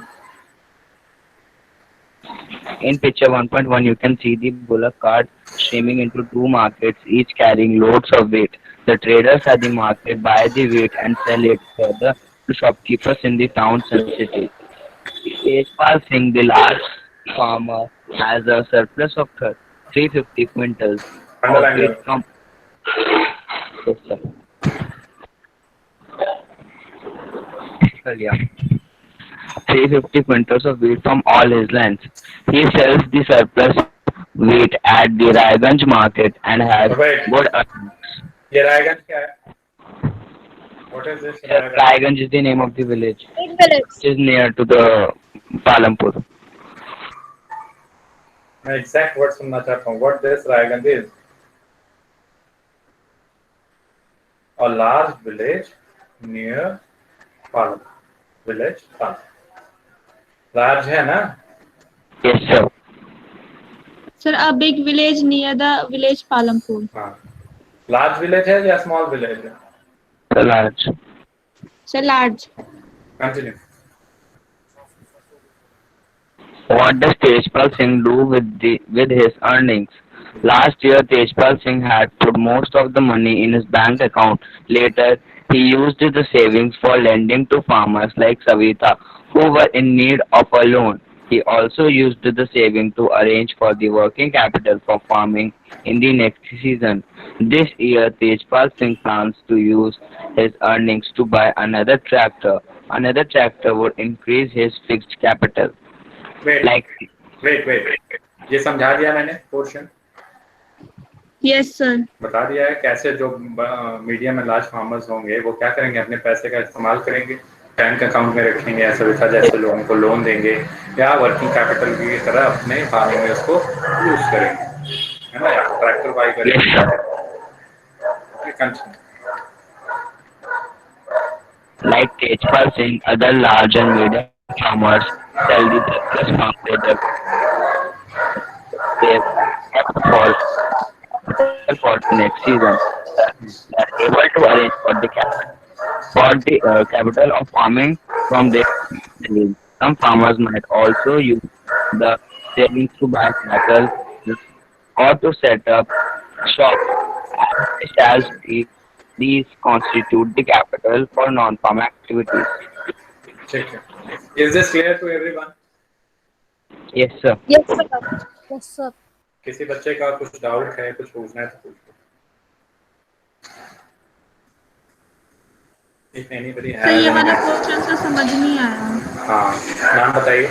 In picture 1.1, you can see the bullock cart streaming into two markets, each carrying loads of wheat. The traders at the market buy the wheat and sell it further to shopkeepers in the towns and cities. Tejpal Singh, the large farmer, has a surplus of 350 quintals of Underline wheat it. from. Yes, sir. Yeah. 350 quintals of wheat from all his lands. He sells the surplus wheat at the Raiganj market and has Wait. good earnings. ये रायगंज क्या है? What is this? Raiganj is the name of the village. Big village. Which is near to the Palampur. मैं exact word सुनना चाहता हूँ. What this Raiganj is? A large village near Palampur. Village Palampur. Large है ना? Yes, sir. Sir, a big village near the village Palampur. हाँ. Large village है या small village है? The large. Sir, large. Continue. What does Tejpal Singh do with his earnings? Last year, Tejpal Singh had put most of the money in his bank account. Later, he used the savings for lending to farmers like Savita, who were in need of a loan. He also used the saving to arrange for the working capital for farming in the next season. This year, Tejpal Singh plans to use his earnings to buy another tractor. Another tractor would increase his fixed capital. Wait Like wait ये समझा दिया मैंने portion, Yes, sir. बता दिया है कैसे जो medium and large farmers होंगे वो क्या करेंगे, अपने पैसे का इस्तेमाल करेंगे, बैंक अकाउंट में रखेंगे, ऐसा विथा जैसे लोगों को लोन देंगे या वर्किंग कैपिटल की तरह अपने फार्मिंग में उसको यूज करेंगे, है ना, या ट्रैक्टर बाई yes, करेंगे। sir. Continue. Like Tejpal Singh, other large and medium farmers sell the surplus farm products they have kept for the next season. They are able to arrange for the capital of farming from their savings. Some farmers might also use the savings to buy cattle or to set up shop. As these constitute the capital for non-farm activities. ठीक है, is this clear to everyone? Yes, sir. Yes, sir. Yes, sir. किसी बच्चे का कुछ doubt है, कुछ पूछना है तो पूछ लो। If anybody सर ये has वाला any- क्वेश्चन तो समझ नहीं आया। हाँ, नाम बताइए।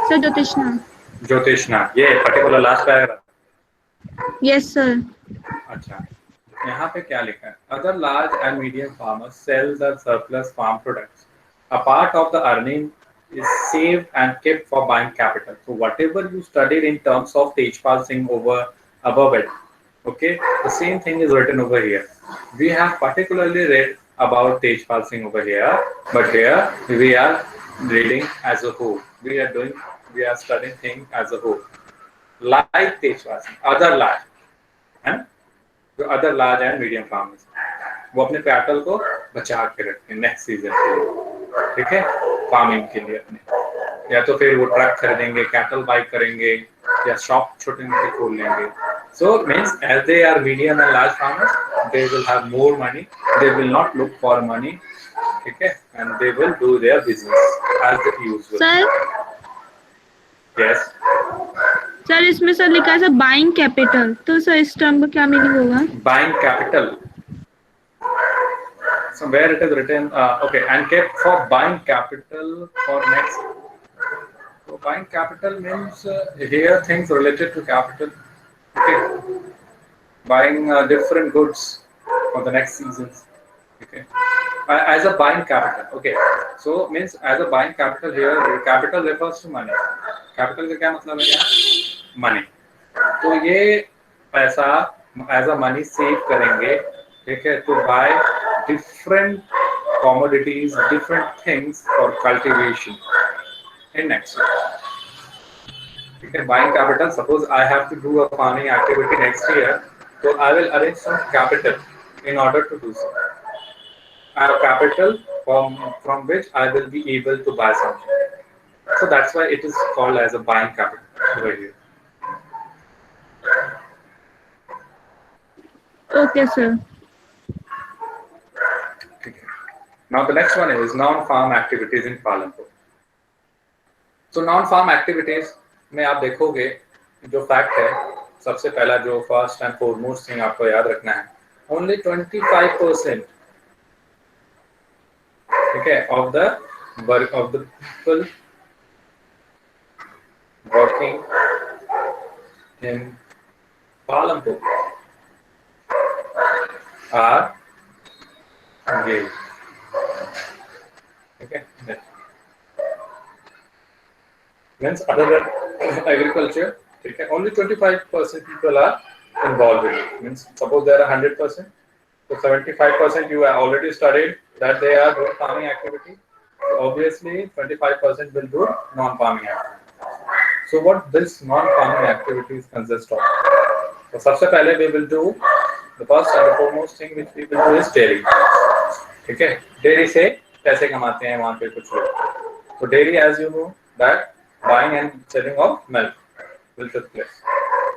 सर ज्योतिषना। ज्योतिषना, ये particular last paragraph. Yes sir. अच्छा, यहाँ पे क्या लिखा है? Other large and medium farmers sell the surplus farm products, a part of the earning is saved and kept for buying capital. So whatever you studied in terms of Tejpal Singh over above it, okay, the same thing is written over here. We have particularly read about Tejpal Singh over here, but here we are reading as a whole. We are studying things as a whole. Like Tejpal Singh, other large, and जो other large and medium farmers वो अपने capital को बचा के रखते हैं next season के लिए, ठीक है, फार्मिंग के लिए अपने, या तो फिर वो ट्रक खरीदेंगे, कैपिटल बाई करेंगे या शॉप छोटे मोटे खोल लेंगे। So means as they are medium and large farmers they will have more money, they will not look for money, ठीक है, and they will do their business as usual. Sir yes sir इसमें sir लिखा है sir buying capital, तो sir इस term का क्या meaning होगा? buying capital. So where it is written, okay, and kept for buying capital for next. So buying capital means here things related to capital. Okay, buying different goods for the next seasons. Okay, as a buying capital. Okay, so means as a buying capital here, capital refers to money. Capital का क्या मतलब है यहाँ? Money. तो ये पैसा as a money save करेंगे, ठीक है, to buy different commodities, different things for cultivation in next year, ठीक है। Buying capital, suppose I have to do a farming activity next year, तो I will arrange some capital in order to do so. I have capital from which I will be able to buy something. So that's why it is called as a buying capital over here. Okay sir. Now the next one is non-farm activities in Palanpur. So non-farm activities में आप देखोगे जो fact है, सबसे पहला जो first and foremost thing आपको याद रखना है, ओनली 25%, ठीक है, of the people working in Palanpur are engaged. Okay, means other than agriculture, okay, only 25% people are involved in it. Means suppose there are 100%, so 75% you have already studied that they are doing farming activity. So obviously 25% will do non-farming activity. So what this non-farming activities consist of? So सबसे पहले we will do the first and the foremost thing which we will do is dairy. ठीक है, dairy से पैसे कमाते हैं वहाँ पे कुछ लोग। तो dairy, as you know that buying and selling of milk will take place.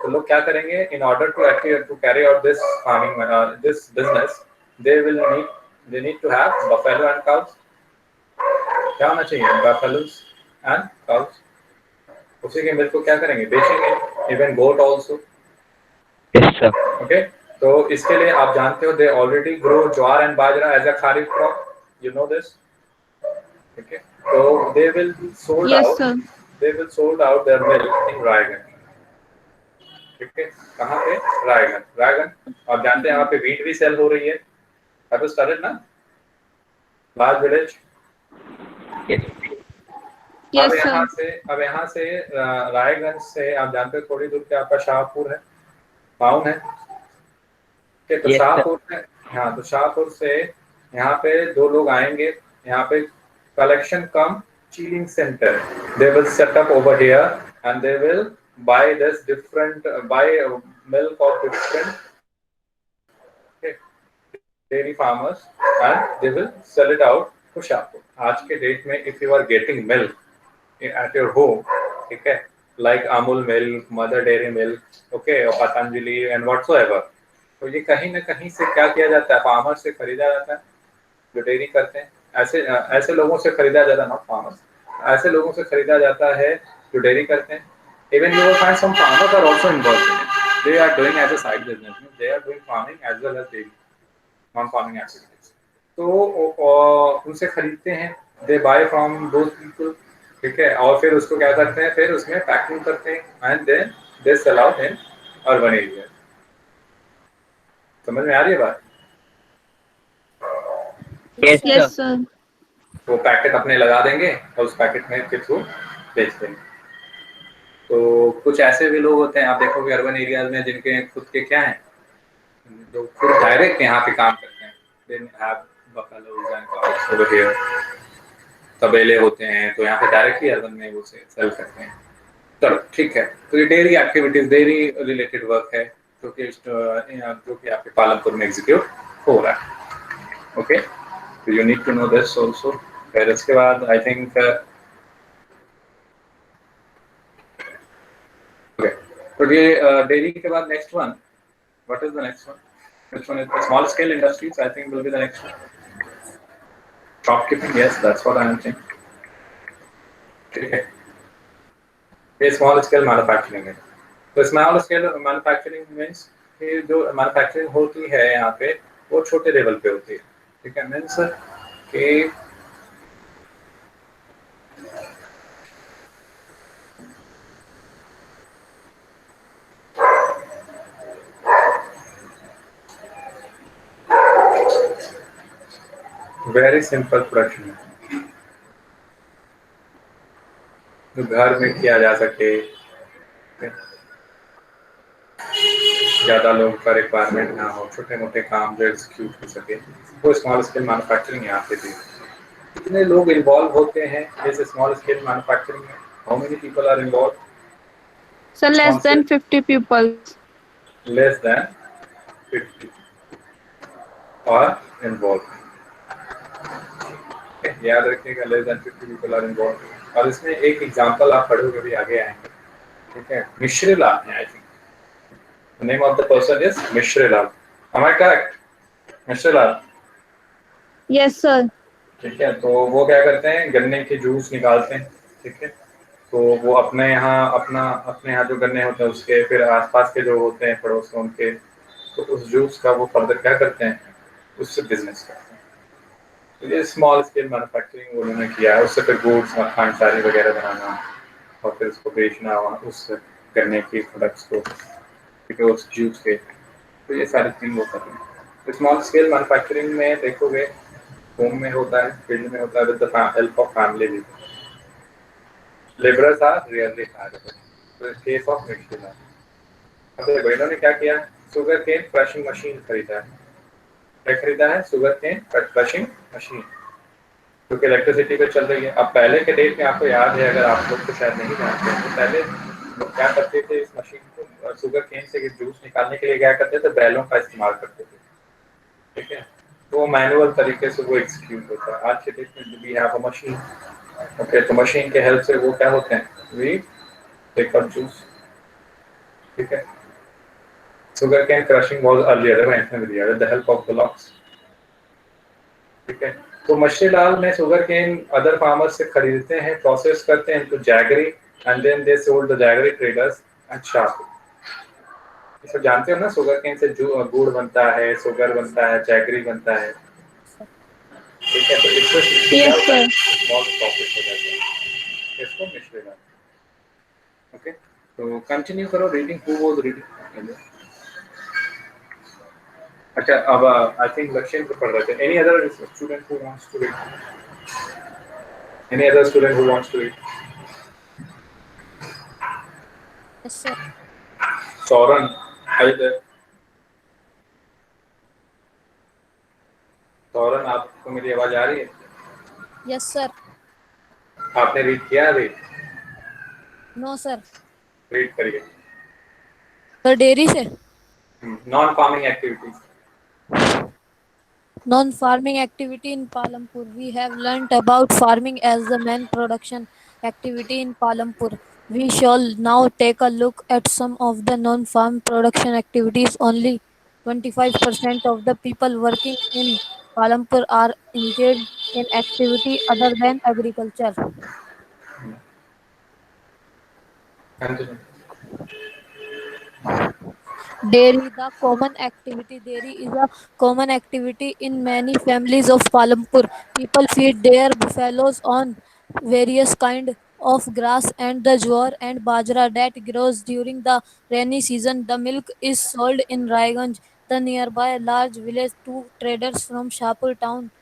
तो लोग क्या करेंगे, in order to carry out this farming this business, they need to have buffalo and cows. क्या होना चाहिए, बफेलोस एंड काउस। उसी के milk को क्या करेंगे, बेचेंगे, even goat also. Yes, sir. Okay, तो इसके लिए आप जानते हो, they already grow jowar and bajra as a kharif crop, you know this. ठीक है, तो they will sold Yes, out, sir. They will sold out their milk in Raigarh. ठीक है, कहाँ पे, रायगढ़। रायगढ़ आप जानते हैं, यहाँ पे वीट भी सेल हो रही है, हैव यू स्टार्टेड ना, लार्ज विलेज। Yes. अब Yes, यहाँ sir. से अब यहाँ से रायगंज से आप जानते हो थोड़ी दूर पे आपका शाहपुर है, टाउन है। ठीक है, तो Yes, sir. शाहपुर में, हाँ, तो शाहपुर से यहाँ पे दो लोग आएंगे, यहाँ पे collection come chilling center, they will set up over here and they will buy this different buy milk of different, okay, dairy farmers and they will sell it out to Shahpur. आज के date में if you are getting milk at your home, ठीक है, like Amul milk, Mother Dairy milk, okay, or Patanjali and whatsoever, तो ये कहीं ना कहीं से क्या किया जाता है, फार्मर से खरीदा जाता है, जो डेयरी करते हैं। ऐसे लोगों से खरीदा जाता है, नॉट फार्मर्स, ऐसे लोगों से खरीदा जाता है जो डेयरी करते हैं। Even you will find some farmers are also involved in it, they are doing as a side business, they are doing farming as well as dairy, non farming activities. तो उनसे खरीदते हैं, they buy from those people, ठीक है, और फिर उसको क्या करते हैं, फिर उसमें पैकिंग करते हैं and then they sell out in urban area. समझ में आ रही है बात? Yes, sir. Yes, sir. वो पैकेट अपने लगा देंगे और उस पैकेट में के थ्रू बेच देंगे। तो कुछ ऐसे भी लोग होते हैं, आप देखोगे अर्बन एरियाज में, जिनके खुद के क्या हैं, जो खुद डायरेक्ट यहाँ पे काम करते हैं, they have buffaloes and cows over here, तबेले होते हैं, तो यहाँ पे डायरेक्टली अर्बन में वो सेल करते हैं। चलो ठीक है, तो ये dairy activities, dairy related work है जो कि आपके पालमपुर में एग्जीक्यूट हो रहा है। ओके, तो you need to know this also. फिर इसके बाद आई थिंक ओके, तो ये डेयरी के बाद next one, what is the next one? Which one is the small scale industries? I think will be the next one. Shopkeeping, yes, that's what I am saying. ठीक है, ये small scale manufacturing है। तो small scale manufacturing means कि जो manufacturing होती है यहाँ पे वो छोटे लेवल पे होती है। ठीक है, मीन्स कि वेरी सिंपल प्रोडक्शन है जो घर में किया जा सके, ज़्यादा लोगों का रिक्वायरमेंट ना हो, छोटे मोटे काम जो एग्जीक्यूट हो सके, वो स्मॉल स्केल मैन्युफैक्चरिंग यहाँ पे थी। कितने लोग इन्वॉल्व होते हैं इस स्मॉल स्केल मैन्युफैक्चरिंग में? How many people are involve? Sir, less than 50 people. Less than 50 are involve. याद रखिएगा, less than 50 people are involve. और इसमें एक एग्जांपल आप पढ़ोगे भी आगे आएंगे, ठीक है, मिश्री लाल है, I think the name of the person is Mishri Lal. M I correct? Mishri Lal, Yes, sir. ठीक है। तो वो क्या करते हैं, गन्ने के जूस निकालते हैं, ठीक है, तो वो अपने यहाँ जो गन्ने होते हैं उसके फिर आसपास के जो होते हैं पड़ोस में उनके, तो उस जूस का वो फर्दर क्या करते हैं, उससे बिजनेस करते हैं। तो ये स्मॉल स्केल मैन्युफैक्चरिंग उन्होंने किया है। उससे फिर गुड्स खांडसारी वगैरह बनाना और फिर उसको बेचना उस गन्ने के प्रोडक्ट्स को, ठीक है, उस जूस के, तो ये सारी थिंग वो कर रहे हैं। तो स्मॉल स्केल मैन्युफैक्चरिंग में देखोगे होम में होता है, फील्ड में होता है, with the help of family भी। Labourers are really hard. तो in case of Mishri Lal, अब देखो इन्होंने क्या किया, शुगर केन क्रशिंग मशीन खरीदा है। क्या खरीदा है? शुगर केन क्रशिंग मशीन, क्योंकि इलेक्ट्रिसिटी पे चल रही है। अब पहले के डेट में आपको याद है, अगर आप लोग तो शायद नहीं जानते हैं, तो पहले लोग क्या करते थे, इस मशीन को शुगर केन से जूस निकालने के लिए क्या करते थे, बैलों का इस्तेमाल करते थे, ठीक है, तो मैनुअल तरीके से वो एग्जीक्यूट होता है। आज के डेट में we have a machine, okay, तो मशीन के हेल्प से वो क्या होते हैं, वी टेक अप जूस। ठीक है. Sugarcane crushing was earlier, mentioned with the help of bullocks. ठीक है. तो मछली लाल में सुगर केन अदर फार्मर्स से खरीदते हैं, प्रोसेस करते हैं, तो jaggery and then they sold the jaggery traders and sharp. ये सब जानते हो ना, सुगर केन से जो गुड़ बनता है, शुगर बनता है, जैगरी बनता है. ठीक है. तो इससे Yes, sir. बहुत प्रॉफिट हो जाता है. इसको मिश्री लाल. ओके. तो कंटिन्यू करो रीडिंग. Who was reading? अच्छा, अब आई थिंक लक्ष्य को पढ़ रहे थे. Any other student who wants to read? Any other student who wants to read? Yes, sir. Sauran, are you there? Sauran, आपको मेरी आवाज आ रही है? Yes, sir. आपने रीड किया अभी? No, sir. रीड करिए. सर डेयरी से non farming activities. non-farming activity in Palampur. We have learnt about farming as the main production activity in Palampur. We shall now take a look at some of the non-farm production activities. Only 25% of the people working in Palampur are engaged in activity other than agriculture. Continue. Dairy, the common activity. Dairy is a common activity in many families of Palampur. People feed their buffaloes on various kind of grass and the jowar and bajra that grows during the rainy season. The milk is sold in Raiganj, the nearby large village. Two traders from Shapur town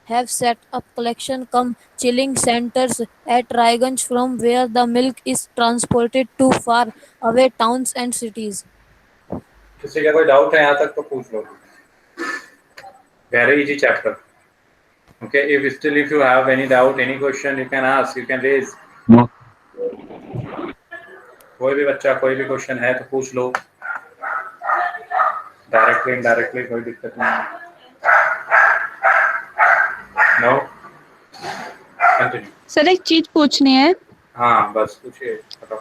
have set up collection cum chilling centers at Raiganj from where the milk is transported to far away towns and cities. किसी का कोई doubt है यहाँ तक तो पूछ लो. Very easy chapter. Okay, if you have any doubt, any question, you can ask, you can raise. No. कोई भी बच्चा कोई भी क्वेश्चन है तो पूछ लो. डायरेक्टली इनडायरेक्टली कोई दिक्कत नहीं है. नो. कंटिन्यू. सर एक चीज पूछनी है. हाँ, बस पूछिए. बताओ.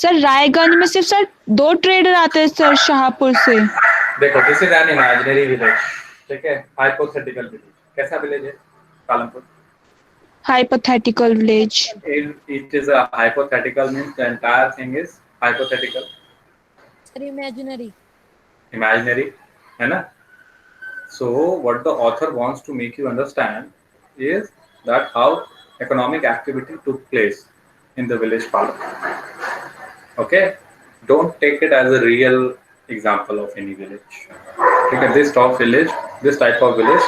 सर रायगंज में सिर्फ सर 2 ट्रेडर आते हैं सर शाहपुर से. देखो, this is an imaginary village. ठीक है. Hypothetical village. कैसा विलेज है? Palampur. Hypothetical village. It is a hypothetical, means the entire thing is hypothetical. Sir, imaginary. Imaginary, है ना? So what the author wants to make you understand is that how economic activity took place in the village Palak. Okay, don't take it as a real example of any village. Okay, this type of village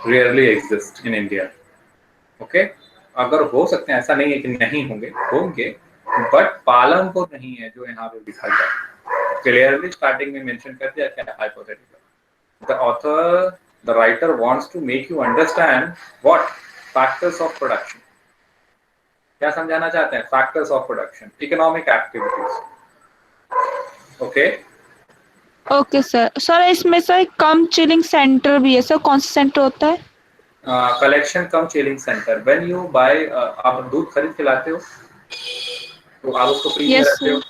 rarely exists in India. Okay, अगर हो सकते हैं, ऐसा नहीं है कि नहीं होंगे, बट पालमपुर नहीं है जो यहाँ पे दिखा गया. क्लियरली स्टार्टिंग में मेंशन कर दिया क्या hypothetical. The author, the writer wants to make you understand what factors of production. क्या समझाना चाहते हैं? Factors of production, economic activities. Okay. Okay sir. Sir इसमें सर कम चिलिंग सेंटर भी है सर. कौन सा सेंटर होता है? Collection cum chilling centre. When you buy, आप दूध खरीद के लाते हो तो आप उसको फ्रीज में Yes, रखते हो, sir.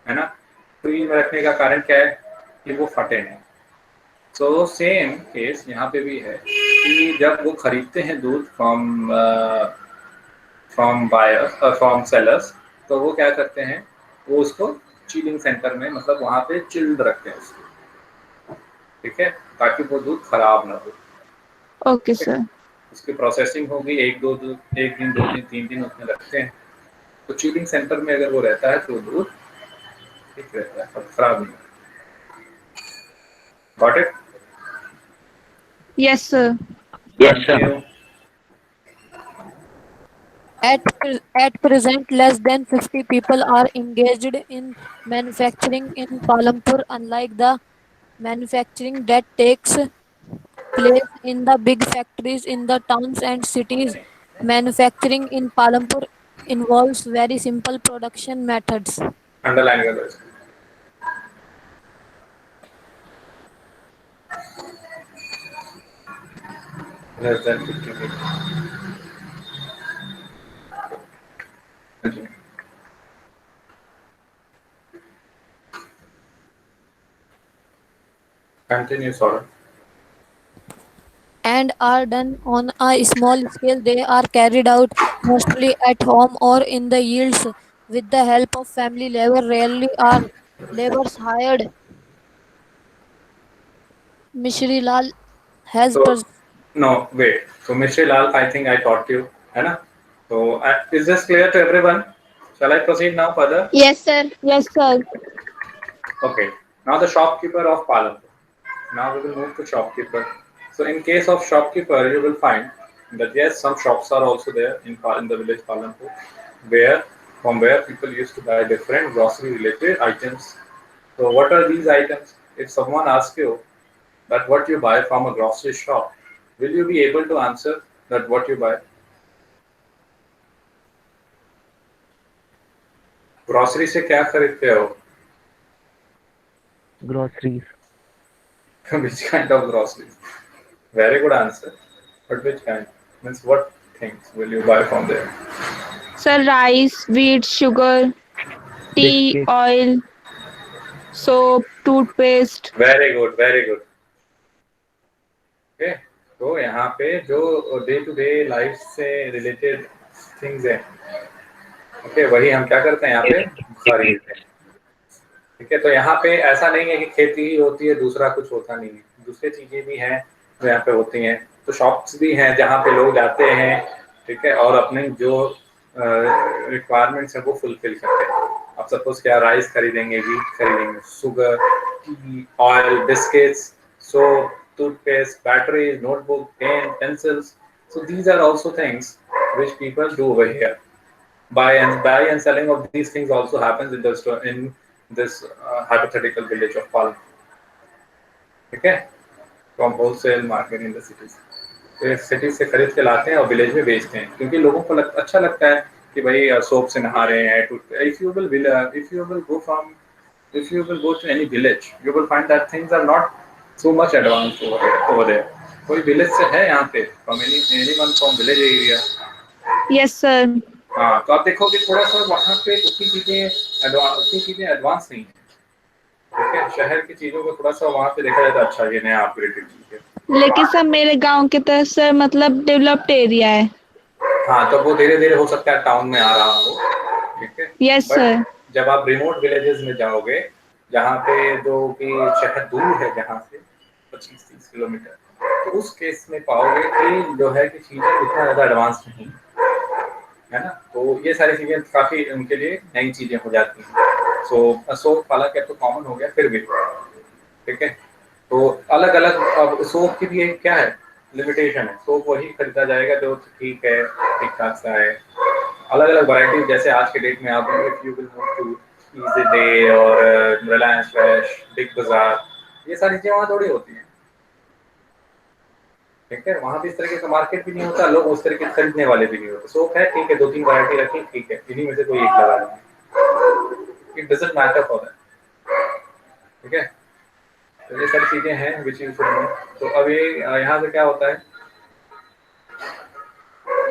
है ना? फ्रीज में रखने का कारण क्या है? कि वो फटे नहीं. सो सेम केस यहाँ पे भी है कि जब वो खरीदते हैं दूध फ्रॉम बायर्स, फ्रॉम सेलर्स, तो वो क्या करते हैं? वो उसको चिलिंग सेंटर में, मतलब वहाँ पे चिल्ड रखते हैं उसको. ठीक है, ताकि वो दूध खराब ना हो. Okay sir. उसकी प्रोसेसिंग होगी, एक दिन 2 दिन 3 दिन उसमें रखते हैं. तो चिलिंग सेंटर में अगर वो रहता है तो दूध ठीक रहता है, खराब नहीं. Got it? Yes sir. Yes, sir. At present, less than 50 people are engaged in manufacturing in Palampur. Unlike the manufacturing that takes place in the big factories in the towns and cities, manufacturing in Palampur involves very simple production methods. Underline कर दो इसको. Less than 50 people. Continue. Continue, Saurabh. and are done on a small scale. They are carried out mostly at home or in the yields with the help of family labor. Rarely are laborers hired. Mishri Lal has So no, wait. So Mr. Lal, I think I taught you, है ना? So is this clear to everyone? Shall I proceed now further? Yes, sir. Yes, sir. Okay. Now the shopkeeper of Palanpur. Now we will move to shopkeeper. So in case of shopkeeper, you will find that yes, some shops are also there in the village Palanpur, where from where people used to buy different grocery related items. So what are these items? If someone asks you that what you buy from a grocery shop, will you be able to answer that what you buy? Grocery से क्या खरीदते हो? Groceries. Which kind of groceries? Very good answer. But which kind? Means what things will you buy from there? Sir, rice, wheat, sugar, tea, Biscuit. oil, soap, toothpaste. Very good, very good. Okay. तो यहाँ पे जो day to day life से related things है, okay, वही हम क्या करते हैं यहाँ पे खरीदते हैं। ठीक है, तो यहाँ पे ऐसा नहीं है कि खेती ही होती है, दूसरा कुछ होता नहीं है, दूसरी चीजें भी हैं जो यहाँ पे होती हैं। तो शॉप्स भी हैं जहाँ पे लोग जाते हैं, ठीक है, और अपने जो रिक्वायरमेंट्स है वो फुलफिल करते हैं। अब सपोज क्या राइस खरीदेंगे, वीट खरीदेंगे, sugar, tea, oil, biscuits, soap, toothpaste, batteries, notebook, pen, pencils. So these are also things which people do over here. Buy and selling of these things also happens in the store in this hypothetical village of Palan. ठीक है, from wholesale market in the cities. तो city से खरीद के लाते हैं और village में बेचते हैं, क्योंकि लोगों को अच्छा लगता है कि भाई सोप से नहा रहे हैं। If you will go to any village, you will find that things are not so much advance over there. कोई विलेज से है यहाँ पे, from anyone from village area? Yes, sir. हाँ, तो आप देखोगे थोड़ा सा वहाँ पे उतनी चीजें एडवांस नहीं है। ठीक है, शहर की चीजों को थोड़ा सा वहाँ पे देखा जाता है, अच्छा ये नया अपग्रेडेड चीज है। लेकिन सर मेरे गांव की तरफ सर मतलब डेवलप्ड एरिया है। हाँ, तो वो धीरे धीरे हो सकता है टाउन में आ रहा हो, ठीक है। Yes but sir. जब आप रिमोट विलेजेस में जाओगे, जहाँ पे जो कि शहर दूर है, जहाँ से 25-30 किलोमीटर, तो उस केस में पाओगे कि जो है कि चीजें इतना ज्यादा एडवांस नहीं है ना। तो ये सारी चीजें काफी उनके लिए नई चीजें हो जाती हैं। सोप हालांकि अब तो कॉमन हो गया, फिर भी ठीक है। तो अलग अलग, अब सोप की भी एक क्या है लिमिटेशन है, सोप वही खरीदा जाएगा जो ठीक है, ठीक ठाक सा है। अलग अलग वैरायटी, जैसे आज के डेट में आप if you will move to Easyday और रिलायंस फ्रेश, बिग बाजार, ये सारी चीजें वहाँ थोड़ी होती हैं। ठीक है, वहाँ भी इस तरीके का मार्केट भी नहीं होता, लोग उस तरीके से खरीदने वाले भी नहीं होते। सोप है, ठीक है, 2-3 वैरायटी रखी, ठीक है, इन्हीं में से कोई एक लगा लेंगे, it doesn't matter for that. ठीक है, तो ये सारी चीजें हैं विच यू शुड नो। तो अभी यहाँ से क्या होता है,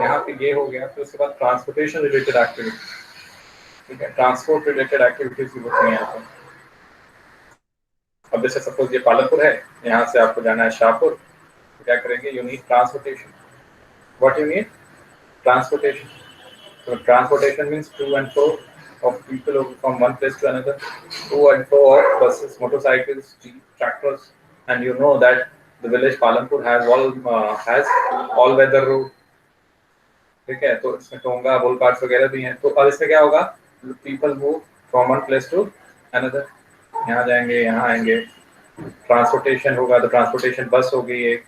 यहाँ पे ये हो गया, फिर उसके बाद ट्रांसपोर्टेशन रिलेटेड एक्टिविटी। ठीक है, ट्रांसपोर्ट रिलेटेड एक्टिविटीज की होती हैं यहाँ पे। अब जैसे सपोज ये पालनपुर है, यहाँ से आपको जाना है शाहपुर, तो क्या करेंगे, you need transportation. What you need? Transportation. So transportation means to and fro of people from one place to another, to and fro of buses, motorcycles, jeep, tractors, and you know that the village Palanpur has all weather road. ठीक है, तो इसमें टोंगा, बोल cards वगैरह भी हैं। तो अब इसमें क्या होगा, people move from one place to another, यहाँ जाएंगे, यहाँ आएंगे, ट्रांसपोर्टेशन होगा। तो ट्रांसपोर्टेशन बस होगी एक,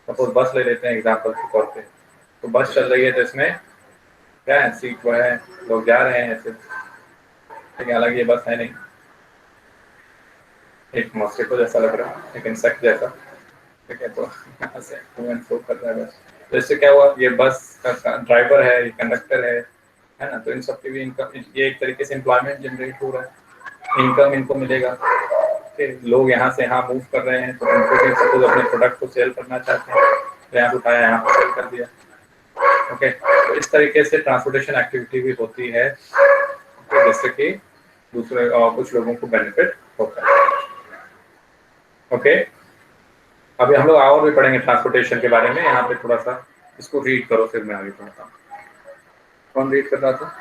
सपोज बस ले लेते हैं एग्जाम्पल के तौर पे। तो बस चल रही है, तो इसमें क्या है, सीट वो है, लोग जा रहे हैं ऐसे। ठीक है, हालांकि ये बस है नहीं, एक मॉस्किटो जैसा लग रहा है, एक इंसेक्ट जैसा। ठीक है, तो यहाँ से टू एंड फ्रो कर रहा है बस। तो इससे क्या हुआ, ये बस का ड्राइवर है, ये कंडक्टर है ना, तो इन सब की भी इनकम, ये एक तरीके से एम्प्लॉयमेंट जनरेट हो रहा है, इनकम इनको मिलेगा। लोग यहाँ से यहाँ मूव कर रहे हैं, तो उनको भी सपोज अपने प्रोडक्ट को सेल करना चाहते हैं, तो यहाँ से उठाया, यहाँ पर सेल कर दिया। ओके, तो इस तरीके से ट्रांसपोर्टेशन एक्टिविटी भी होती है, जिससे कि दूसरे कुछ लोगों को बेनिफिट होता है। ओके, अभी हम लोग और भी पढ़ेंगे ट्रांसपोर्टेशन के बारे में। यहाँ पे थोड़ा सा इसको रीड करो, फिर मैं आगे पढ़ता हूँ। कौन रीड कर रहा था?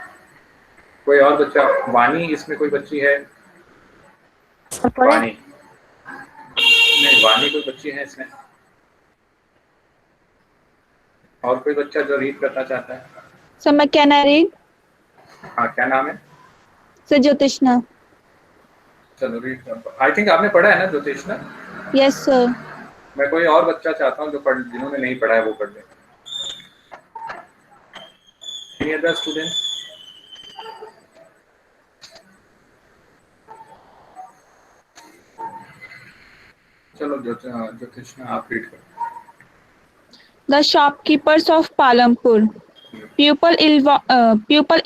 कोई और बच्चा? वानी, इसमें कोई बच्ची है? वानी नहीं, वानी कोई बच्ची है इसमें? और कोई बच्चा जो रीड करना चाहता है? सर मैं कैन आई रीड? हाँ, क्या नाम है? सर ज्योतिष्ना। चलो रीड कर। आई थिंक आपने पढ़ा है ना ज्योतिष ना? Yes sir. मैं कोई और बच्चा चाहता हूँ जो जिन्होंने नहीं पढ़ा है वो पढ़ ले। Any other student? चलो ज्योतिष आप रीड करो। The shopkeepers of Palampur, people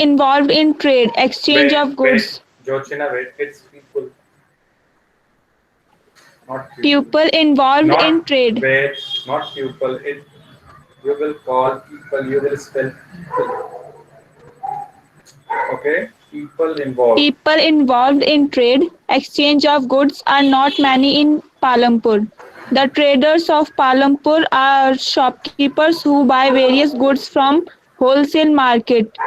involved in trade, exchange of goods. Georgina, wait, it's people, not people. People involved Not, in trade. Wait, not people. You will call people, you will spell people. Okay? People involved. People involved in trade, exchange of goods are not many in Palampur. The traders of Palampur are shopkeepers who buy various goods from wholesale market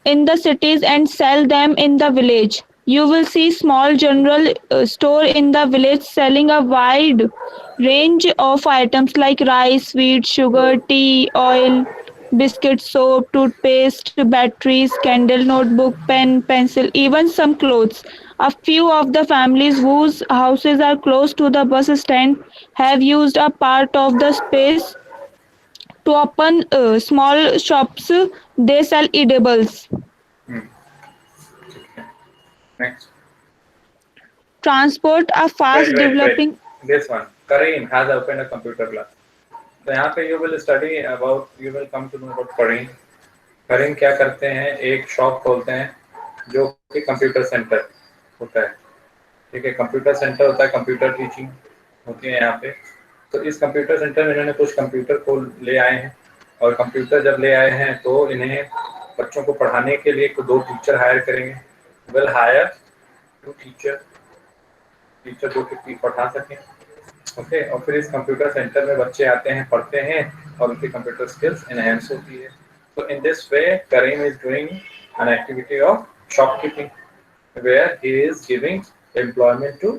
in the cities and sell them in the village. You will see small general store in the village selling a wide range of items like rice, wheat, sugar, tea, oil, biscuits, soap, toothpaste, batteries, candle, notebook, pen, pencil, even some clothes. A few of the families whose houses are close to the bus stand have used a part of the space to open small shops. They sell edibles. Next. Transport a fast developing. This one. Kareem has opened a computer class. तो यहाँ पे you will study about, you will come to know about Kareem. करीम क्या करते हैं? एक shop खोलते हैं जो कि कंप्यूटर सेंटर होता है। ठीक है, कंप्यूटर सेंटर होता है, कंप्यूटर टीचिंग होती है यहाँ पे। तो इस कंप्यूटर सेंटर में इन्होंने कुछ कंप्यूटर को ले आए हैं, और कंप्यूटर जब ले आए हैं तो इन्हें बच्चों को पढ़ाने के लिए दो टीचर हायर करेंगे। विल हायर 2 टीचर जो कि पढ़ा सकें। ओके, और फिर इस कंप्यूटर सेंटर में बच्चे आते हैं, पढ़ते हैं, और उनकी कंप्यूटर स्किल्स एनहेंस होती है। So in this way, Kareem is doing an activity of shopkeeping, where he is giving employment to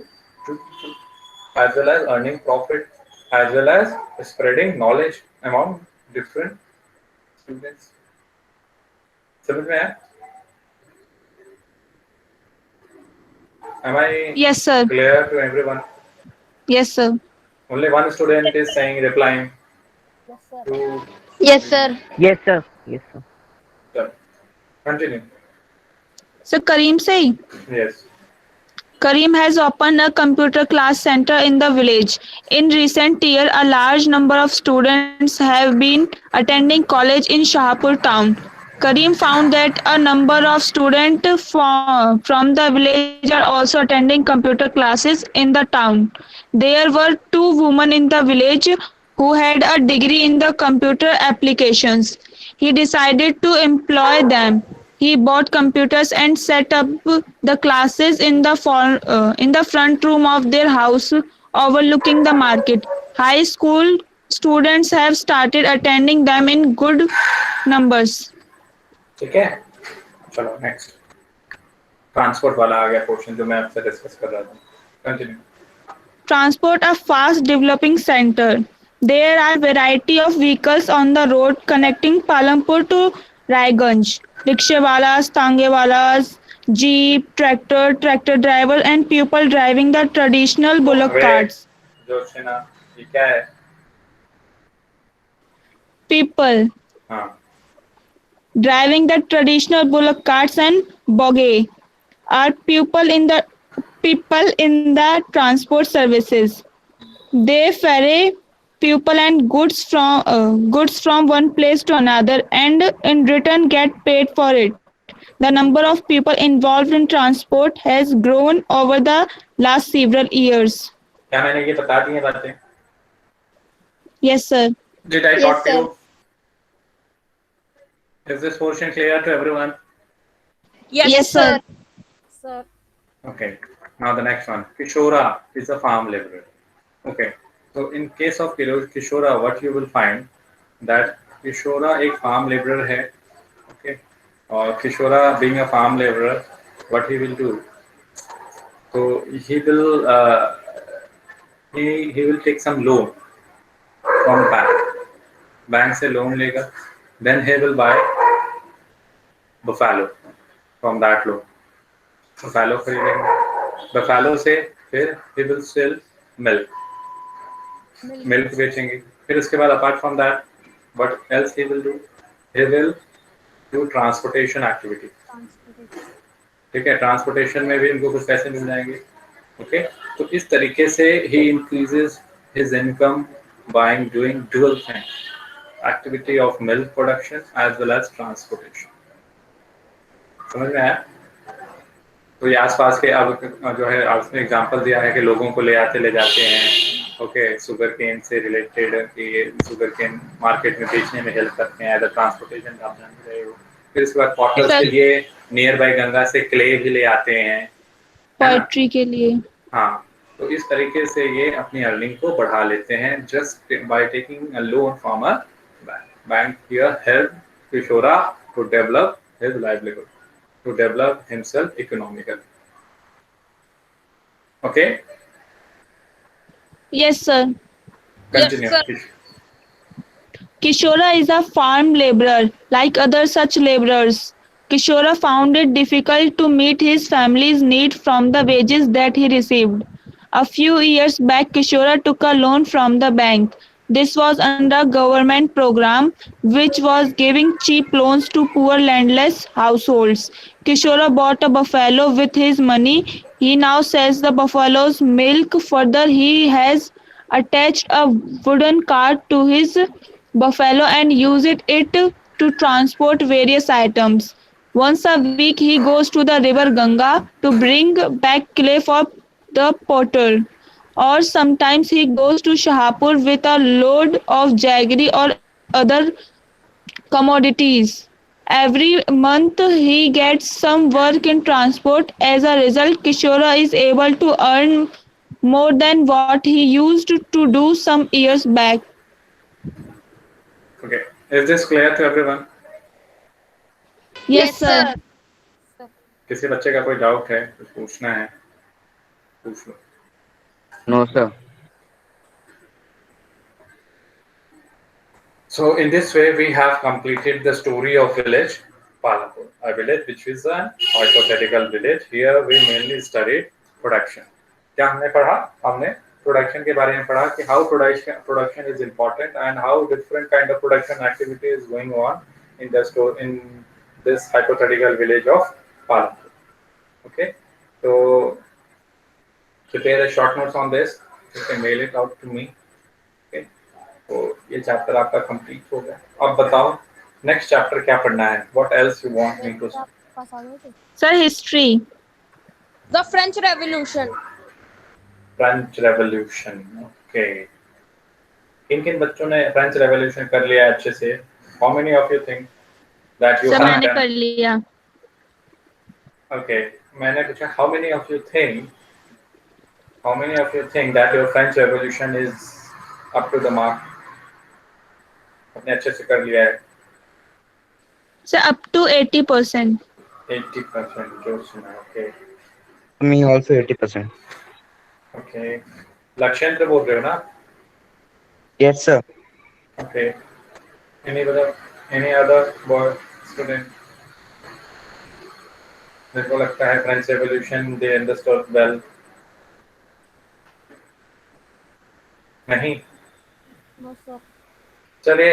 people, as well as earning profit, as well as spreading knowledge among different students. समझ में आया? Am I Yes, sir. clear to everyone? Yes, sir. Only one student is replying to. Yes, sir. Yes, sir. Yes, sir. Continue. So Kareem say, Yes. Kareem has opened a computer class center in the village. In recent year, a large number of students have been attending college in Shahpur town. Kareem found that a number of students from the village are also attending computer classes in the town. There were 2 women in the village who had a degree in the computer applications. He decided to employ them. He bought computers and set up the classes in the front room of their house overlooking the market. High school students have started attending them in good numbers. ठीक है, चलो next. Transport वाला आ गया portion जो मैं आपसे discuss कर रहा था। Continue. Transport a fast developing center. There are variety of vehicles on the road connecting Palampur to Raiganj. Rickshawalas, tangewalas, jeep, tractor driver and people driving the traditional bullock carts. जोशिना, ये क्या है? People हाँ, driving the traditional bullock carts and bogey are people in the transport services. They ferry people and goods from one place to another and in return get paid for it. The number of people involved in transport has grown over the last several years. क्या मैंने ये बता दी है बातें? Yes, sir. Did I Yes, talk to sir. you? Is this portion clear to everyone? Yes, sir. Sir. Okay. Now the next one. Kishora is a farm laborer. Okay. So in case of Kishora, what you will find that Kishora एक farm laborer है, okay, और Kishora being a farm laborer, what he will do? So he will take some loan from bank से loan लेगा, then he will buy buffalo from that loan. Buffalo खरीदेंगे, buffalo से फिर he will sell milk. Milk बेचेंगे, फिर उसके बाद apart from that what else he will do? He will do transportation activity. ठीक है, ट्रांसपोर्टेशन में भी इनको कुछ पैसे मिल जाएंगे। ओके, तो इस तरीके से ही increases his income by doing dual thing, activity of milk production as well as transportation. समझ में आया? तो ये आसपास के अब जो है आपने एग्जांपल दिया है कि लोगों को ले आते ले जाते हैं, ओके, शुगर केन से रिलेटेड कि ये शुगर केन मार्केट में बेचने में हेल्प करते हैं एज अ ट्रांसपोर्टेशन का, आप जान रहे हो। फिर इसके बाद पॉटर्स के लिए नियर बाय गंगा से क्ले भी ले आते हैं, पोएट्री के लिए। हाँ, तो इस तरीके से ये अपनी अर्निंग को बढ़ा लेते हैं just by taking a loan from a bank. Here help Kishora to develop his livelihood, to develop himself economically. Okay? Yes, sir. Continue. Kishora is a farm laborer like other such laborers. Kishora found it difficult to meet his family's need from the wages that he received. A few years back, Kishora took a loan from the bank. This was under a government program which was giving cheap loans to poor landless households. Kishora bought a buffalo with his money. He now sells the buffalo's milk. Further, he has attached a wooden cart to his buffalo and uses it to transport various items. Once a week, he goes to the river Ganga to bring back clay for the potter. Or sometimes he goes to Shahapur with a load of jaggery or other commodities. Every month he gets some work in transport. As a result, Kishora is able to earn more than what he used to do some years back. Okay. Is this clear to everyone? Yes, sir. किसी बच्चे का कोई doubt है, कुछ पूछना है, पूछ लो। No, sir. So in this way, we have completed the story of village Palampur, a village which is an hypothetical village. Here we mainly studied production. क्या हमने पढ़ा? हमने प्रोडक्शन के बारे में पढ़ा कि how production is important and how different kind of production activity is going on in this hypothetical village of Palampur. Okay, so prepare a short notes on this. You can mail it out to me. Okay, तो ये chapter आपका complete हो गया। अब बताओ next chapter क्या पढ़ना है? What else you want me to? Sir, history. The French Revolution. French revolution. Okay, किन किन बच्चों ने फ्रेंच रेवोल्यूशन कर लिया अच्छे से? How many of you think that you sir have मैंने डन? कर लिया। ओके, मैंने पूछा how many of you think that your French revolution is up to the mark? आपने अच्छे से कर लिया है? Sir, up to 80%. 80% जो सुना। Okay Me also 80%. ओके, लक्ष्येंद्र बोल रहे हो ना? Yes, sir. Okay. Any other boy student? मेरे को लगता है French revolution they understood well. नहीं? चलिए,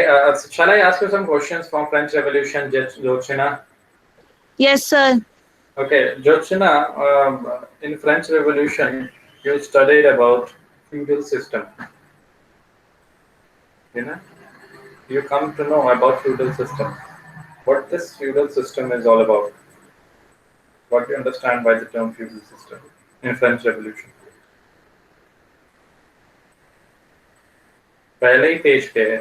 shall I ask you some questions from French Revolution, Jyotsna? Yes, sir. Okay, Jyotsna, in French Revolution, you studied about feudal system. You know, you come to know about feudal system. What this feudal system is all about? What do you understand by the term feudal system in French Revolution? पहले ही page पे है,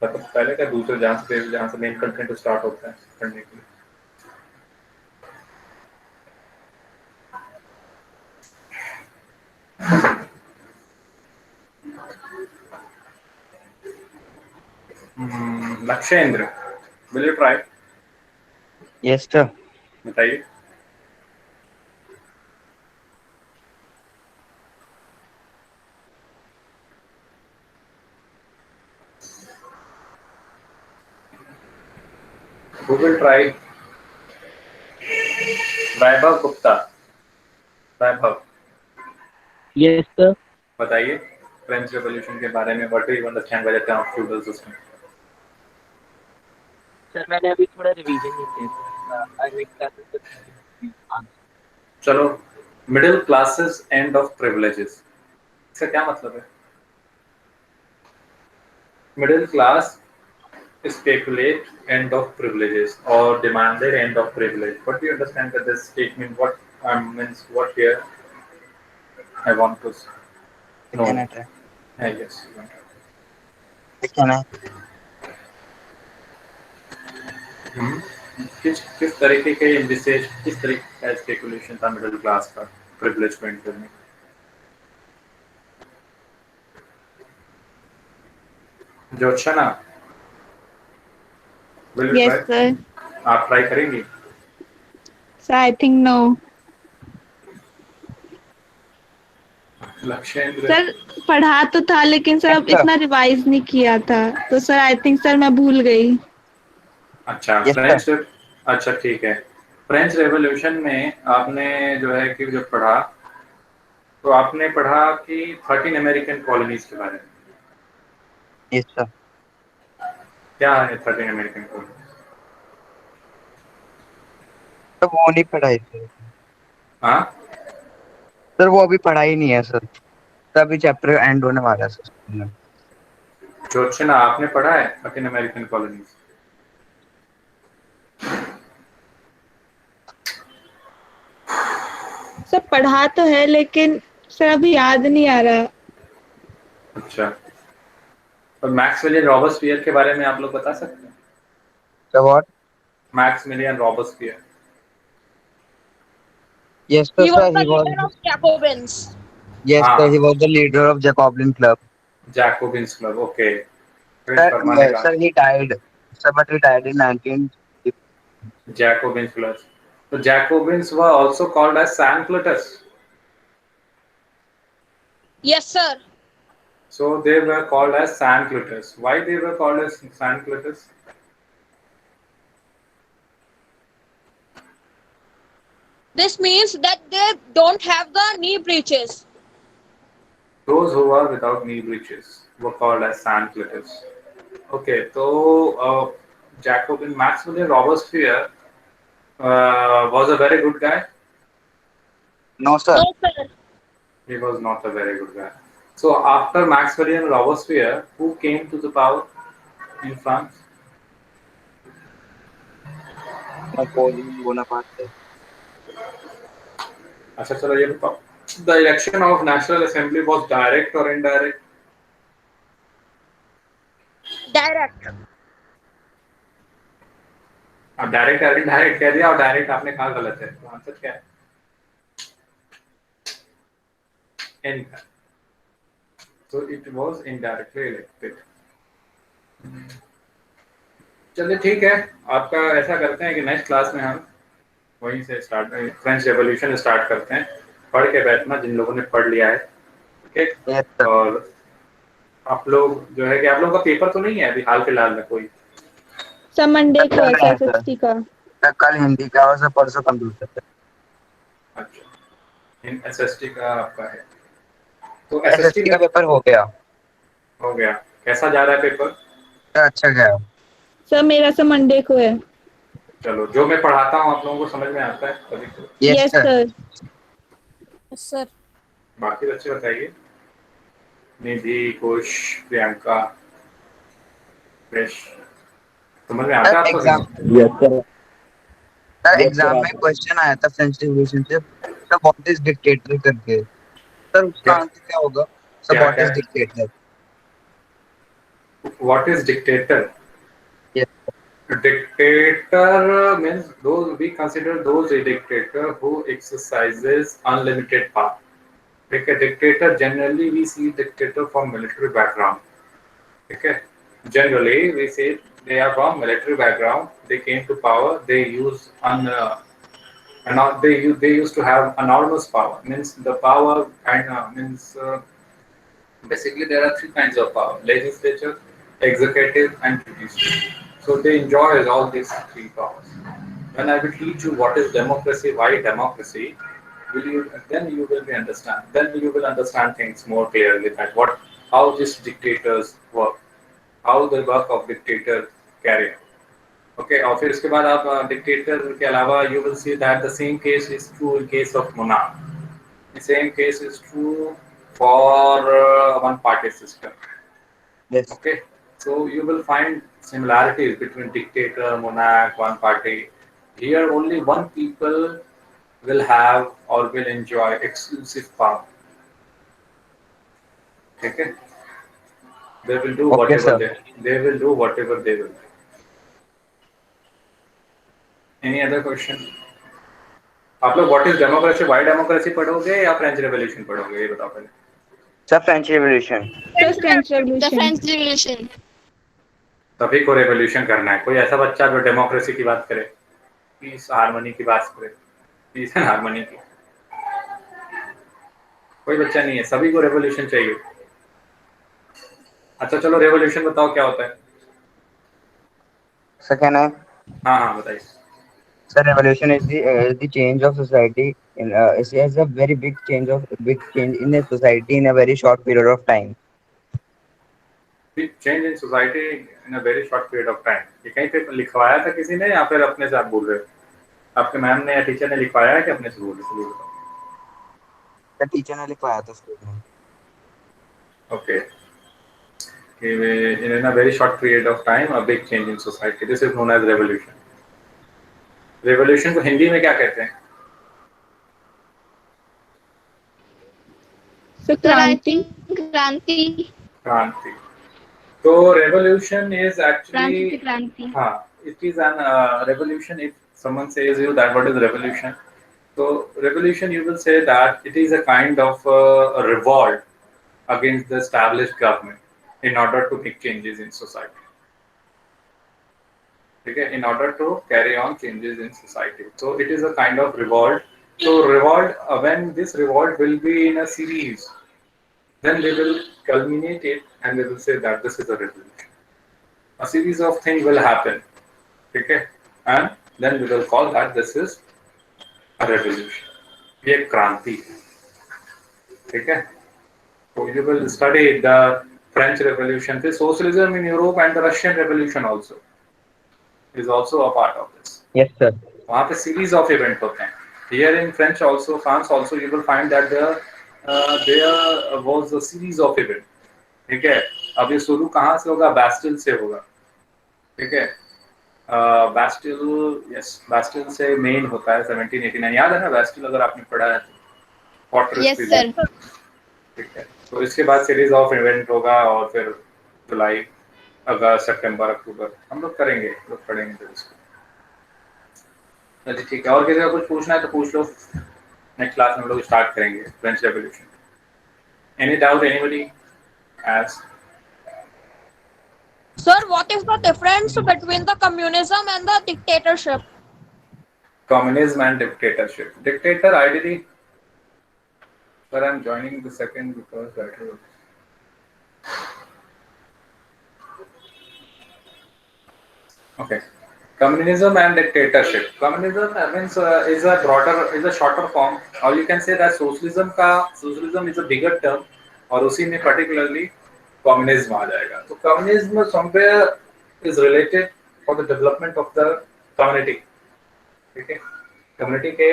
मतलब पहले का दूसरे जहाँ से main content start होता है पढ़ने के लिए। लक्षेंद्र, will you try? Yes, sir. बताइए. Who will try? Vaibhav Gupta. Vaibhav, Yes, sir. बताइए फ्रेंच रेवोल्यूशन के बारे में. What do you understand by the term feudal system? Sir मैंने अभी थोड़ा रिवीजन नहीं किया था. I make that answer. चलो, middle classes end of privileges, इसका क्या मतलब है? Middle class speculate end of privileges or demanded end of privilege. What do you understand by this statement? What means what here? I want to know. Can I try? Yes. Can I? किस तरीके के indices, किस तरीके का speculation था middle class का privilege को end करने? Joshna, will you Yes, try? sir. आप ट्राई करेंगी? Sir, I think no. Lakshendra, sir पढ़ा तो था लेकिन सर अब Yes, sir. इतना रिवाइज नहीं किया था, तो सर आई थिंक सर मैं भूल गई. अच्छा. Yes, फ्रेंच, अच्छा ठीक है. फ्रेंच रेवोल्यूशन में आपने जो है कि जब पढ़ा तो आपने पढ़ा कि 13 अमेरिकन कॉलोनीज के बारे में. Yes, sir. क्या है 13 अमेरिकन कॉलोनीज? तो वो नहीं पढ़ाई सर. हाँ, सर वो अभी पढ़ाई नहीं है सर. तभी चैप्टर एंड होने वाला है सर. जोशना आपने पढ़ा है 13 अमेरिकन कॉलोनीज? सर पढ़ा तो है लेकिन सर अभी याद नहीं आ रहा. अच्छा. और मैक्समिलियन रॉबर्सपियर के बारे में आप लोग बता सकते हैं? So what? Maximilien Robespierre. Yes, He sir. was the He was. leader of Jacobins. Yes, हाँ, sir. He was the leader of Jacobin Club. Jacobins club. Okay. Prince Sir, फरमानेगा. sir, he died. Sir, but he died in 19. Jacobins club. So Jacobins were also called as Sanclotus. Yes, sir. So they were called as Sanclotus. Why they were called as Sanclotus? This means that they don't have the knee breeches. Those who were without knee breeches were called as Sanclotus. Okay, so Jacobin Maximilian Robespierre was a very good guy. No, sir. No, sir. He was not a very good guy. So after Maximilian Robespierre, who came to the power in France? Napoleon Bonaparte. अच्छा चलो ये बताओ. The election of National Assembly was direct or indirect? Direct. अब direct direct कह दिया और direct आपने कहा गलत है. तो आंसर क्या है? Indirect. So it was indirectly elected. चलिए ठीक है. आपका ऐसा करते हैं कि नेक्स्ट क्लास में हम वहीं से स्टार्ट फ्रेंच रेवोल्यूशन स्टार्ट करते हैं. पढ़ के बैठना जिन लोगों ने पढ़ लिया है. ठीक. Yes, sir. और आप लोग जो है कि आप लोगों का पेपर तो नहीं है अभी हाल फिलहाल में कोई? सर मंडे को है चल रहा है, सर 60 का. सर कल हिंदी का और सर परसों कंप्यूटर. अच्छा. इन एसएसटी का आपका है तो SST एसएसटी का पेपर हो गया. हो गया. कैसा जा रहा है पेपर? सर अच्छा गया. सर मेरा सर मंडे को है. चलो जो मैं पढ़ाता हूँ आप लोगों को समझ में आता है कभी तो? Yes, yes sir. Sir. Yes, sir. बाकी बच्चे बताइए. निधि, कुश, प्रियंका, क्रिश, समझ में आता है सर आपको? Exam. Yes sir. Sir exam में क्वेश्चन आया था फ्रेंच रिवॉल्यूशन से. सर व्हाट इज डिक्टेटर करके. सर उसका क्या? आंसर क्या होगा? सर क्या व्हाट क्या? Is dictator. What is dictator? Yes. Dictator means those we consider those a dictator who exercises unlimited power. ठीक है. Dictator generally we see dictator from military background. ठीक है. Generally we see they are from military background. They came to power. They use they used to have enormous power. Means the power kind means basically there are three kinds of power: legislature, executive, and judicial. So they enjoy all these three powers. When I will teach you what is democracy, why democracy, will you then you will be understand. Then you will understand things more clearly that what how these dictators work, how the work of dictator carry out. Okay, और फिर इसके बाद आप dictator के अलावा you will see that the same case is true in case of monarch. The same case is true for one party system. Yes. Okay, so you will find similarities between dictator, monarch, one party. Here only one people will have or will enjoy exclusive power. Okay, they will do Okay, whatever sir. they will do whatever they will. Any other question? आप लोग what is democracy Y democracy पढ़ोगे या French revolution पढ़ोगे ये बताओ पहले. Sir, French Revolution. Sir, French The Revolution. French Revolution. सभी को रेवोल्यूशन करना है. कोई ऐसा बच्चा जो डेमोक्रेसी की बात करे, पीस हार्मनी की बात करे, पीस एंड हार्मनी की, कोई बच्चा नहीं है. सभी को रेवोल्यूशन चाहिए. अच्छा चलो रेवोल्यूशन बताओ क्या होता है. Sir, can I? हाँ हाँ बताइए. Sir, revolution is the change of society. It is a very big change in a society in a very short period of time. Change in society in a very short period of time. ये कहीं पे लिखवाया था किसी ने या फिर अपने से आप बोल रहे हो? आपके मैम ने या टीचर ने लिखवाया है कि अपने से बोल रहे हो? The teacher ने लिखवाया था स्कूल में. Okay. In a very short period of time, a big change in society. This is known as revolution. Revolution को हिंदी में क्या कहते हैं? Sir, Sir, I Kranti. think Kranti. क्रांति. So revolution is actually Kranti से Kranti. हाँ, it is an revolution. If someone says you that what is revolution, so revolution you will say that it is a kind of a revolt against the established government in order to make changes in society. Okay, in order to carry on changes in society. So it is a kind of revolt. So revolt, when this revolt will be in a series, then they will culminate it and they will say that this is a revolution. A series of things will happen. Okay, and then we will call that this is a revolution. ये क्रांति. Okay, so you will study the French Revolution, the socialism in Europe and the Russian Revolution also is also a part of this. Yes, sir. वहाँ पे series of event होते हैं. Here in French also, France also, you will find that there was a series of event. ठीक है. अब ये शुरू कहाँ से होगा? Bastille से होगा. ठीक है. Bastille से मेन होता है 1789. याद है ना Bastille अगर आपने पढ़ा है? Yes, sir. ठीक है. तो इसके बाद सीरीज ऑफ इवेंट होगा और फिर जुलाई, अगस्त, सितंबर, अक्टूबर हम लोग करेंगे, लोग पढ़ेंगे फिर इसको. चलिए ठीक है. और किसी का कुछ पूछना है तो पूछ लो. नेक्स्ट क्लास में हम लोग स्टार्ट करेंगे French revolution. Any doubt anybody as? Sir, what is the difference between the communism and the dictatorship? Communism and dictatorship. Dictator ideally. Sir, I'm joining the second because that is. Okay. Communism and dictatorship. Communism means is a shorter form, or you can say that socialism is a bigger term, और उसी में particularly communism आ जाएगा. तो communism somewhere is related for the development of the community. ठीक है. Community के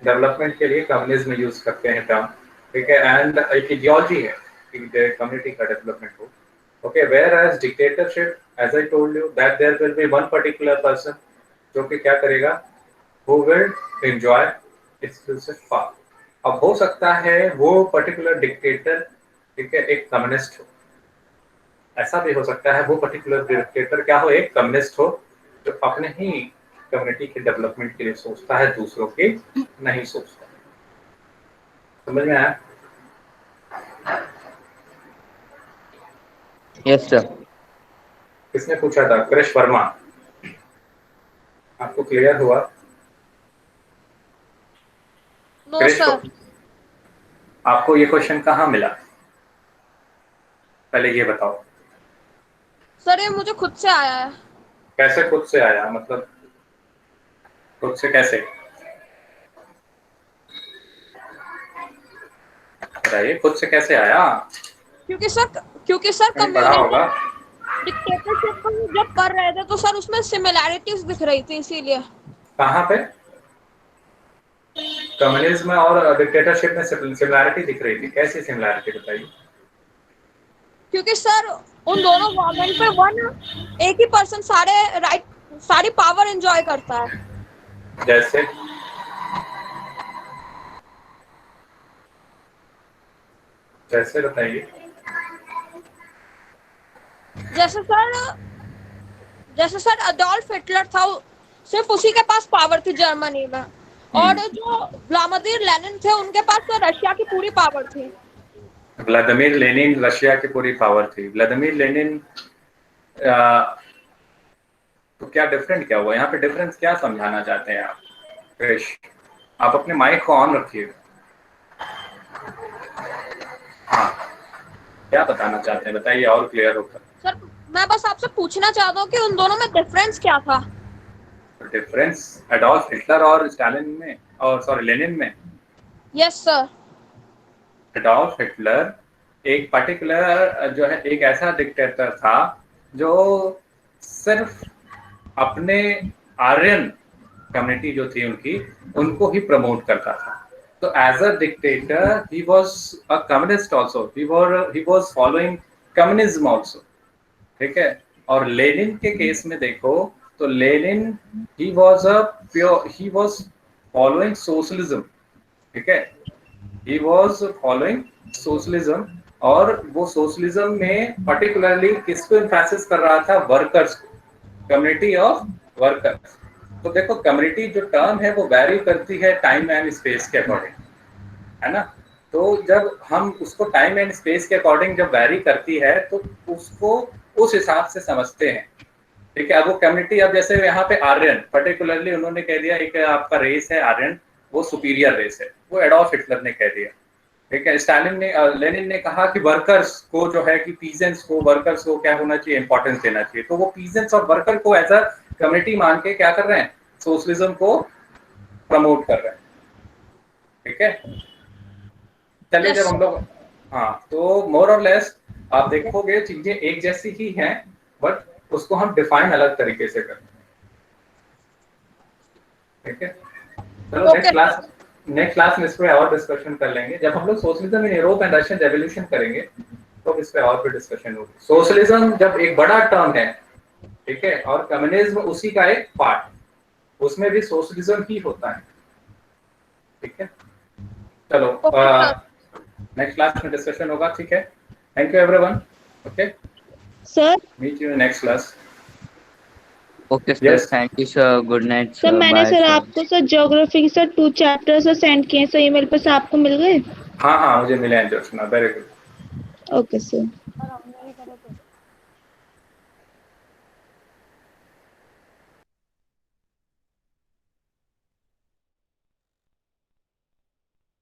development के लिए communism use करते हैं term. ठीक है. And एक ideology है कि community का development हो. Okay, whereas dictatorship, as I told you, that there will be one particular person जो कि क्या करेगा, who will enjoy exclusive power. अब हो सकता है वो particular dictator, ठीक है, एक कम्युनिस्ट हो. ऐसा भी हो सकता है वो particular dictator क्या हो, एक कम्युनिस्ट हो जो अपने ही कम्युनिटी के डेवलपमेंट के लिए सोचता है, दूसरों के नहीं सोचता. समझ में आया? Yes, sir. किसने पूछा था? कृष वर्मा। आपको क्लियर हुआ? नो कृष, सर। आपको ये क्वेश्चन कहाँ मिला? पहले ये बताओ। सर ये मुझे खुद से आया है। कैसे खुद से आया? मतलब खुद से कैसे बताइए, खुद से कैसे आया? क्योंकि सर कहीं पढ़ा कम्युनिज्म होगा। डिक्टेटरशिप जब कर रहे थे तो सर उसमें सिमिलैरिटीज दिख रही थी, इसीलिए। कहाँ पे? कम्युनिज्म और डिक्टेटरशिप में सिमिलैरिटी दिख रही थी? कैसी सिमिलैरिटी बताइए? क्योंकि सर उन दोनों गवर्नमेंट पे एक ही पर्सन सारी पावर एंजॉय करता है। जैसे जैसे बताइए। जैसे सर अडोल्फ हिटलर था, सिर्फ उसी के पास पावर थी जर्मनी में। और जो व्लादिमीर लेनिन थे उनके पास तो रशिया की पूरी पावर थी। व्लादिमीर लेनिन रशिया की पूरी पावर थी। व्लादिमीर लेनिन तो क्या डिफरेंट क्या हुआ यहाँ पे? डिफरेंस क्या समझाना चाहते हैं आप? कृष, आप अपने माइक को ऑन रखिए। हाँ, क्या बताना चाहते हैं बताइए और क्लियर होकर। सर मैं बस आपसे पूछना चाहता हूँ कि उन दोनों में डिफरेंस क्या था? डिफरेंस एडोल्फ हिटलर और स्टालिन में, और सॉरी लेनिन में। Yes sir. एडोल्फ हिटलर एक पर्टिकुलर जो है एक ऐसा डिक्टेटर था जो सिर्फ अपने आर्यन कम्युनिटी जो थी उनकी, उनको ही प्रमोट करता था। तो as a dictator he was a communist also, he was following communism also, ठीक है। और लेनिन के केस में देखो तो Lenin he was following socialism, ठीक है। ही वाज फॉलोइंग सोशलिज्म, और वो सोशलिज्म में पर्टिकुलरली किसको एम्फेसिस कर रहा था? वर्कर्स को, कम्युनिटी ऑफ वर्कर्स। तो देखो कम्युनिटी जो टर्म है वो वैरी करती है टाइम एंड स्पेस के अकॉर्डिंग, है ना। तो जब हम उसको टाइम एंड स्पेस के अकॉर्डिंग जब वैरी करती है तो उसको उस हिसाब से समझते हैं, ठीक है। अब वो कम्युनिटी, अब जैसे यहाँ पे आर्यन पर्टिकुलरली उन्होंने कह दिया एक आपका रेस है आर्यन, वो सुपीरियर रेस है, वो एडोल्फ हिटलर ने कह दिया, ठीक है। स्टालिन ने लेनिन ने कहा कि वर्कर्स को जो है कि पीजेंट्स को, वर्कर्स को क्या होना चाहिए? इंपॉर्टेंस देना चाहिए। तो वो पीजेंट्स और वर्कर को एज अ कम्युनिटी मान के क्या कर रहे हैं? सोशलिज्म को प्रमोट कर रहे हैं, ठीक है। चलिए Yes, जब हम sir. लोग, हाँ, तो मोर और लेस आप देखोगे चीजें एक जैसी ही हैं, बट उसको हम डिफाइन अलग तरीके से करते हैं, ठीक है। चलो Okay. नेक्स्ट क्लास में इस पे और डिस्कशन कर लेंगे। जब हम लोग socialism in Europe and Russian revolution करेंगे तो इस पे और भी डिस्कशन होगी। सोशलिज्म जब एक बड़ा टर्म है, ठीक है, और कम्युनिज्म उसी का एक पार्ट, उसमें भी सोशलिज्म ही होता है, ठीक है। चलो Okay, sir. नेक्स्ट क्लास में डिस्कशन होगा, ठीक है। Thank you everyone. Okay, sir meet you in next class. Okay, sir. Yes, Thank you, sir. Good night, sir sir. मैंने Bye, सर sir. आपको सर ज्योग्राफी के सर 2 चैप्टर्स सेंड किए sir email पर, sir आपको मिल गए? हाँ हाँ मुझे मिले हैं जर्सना, वेरी गुड। Okay sir.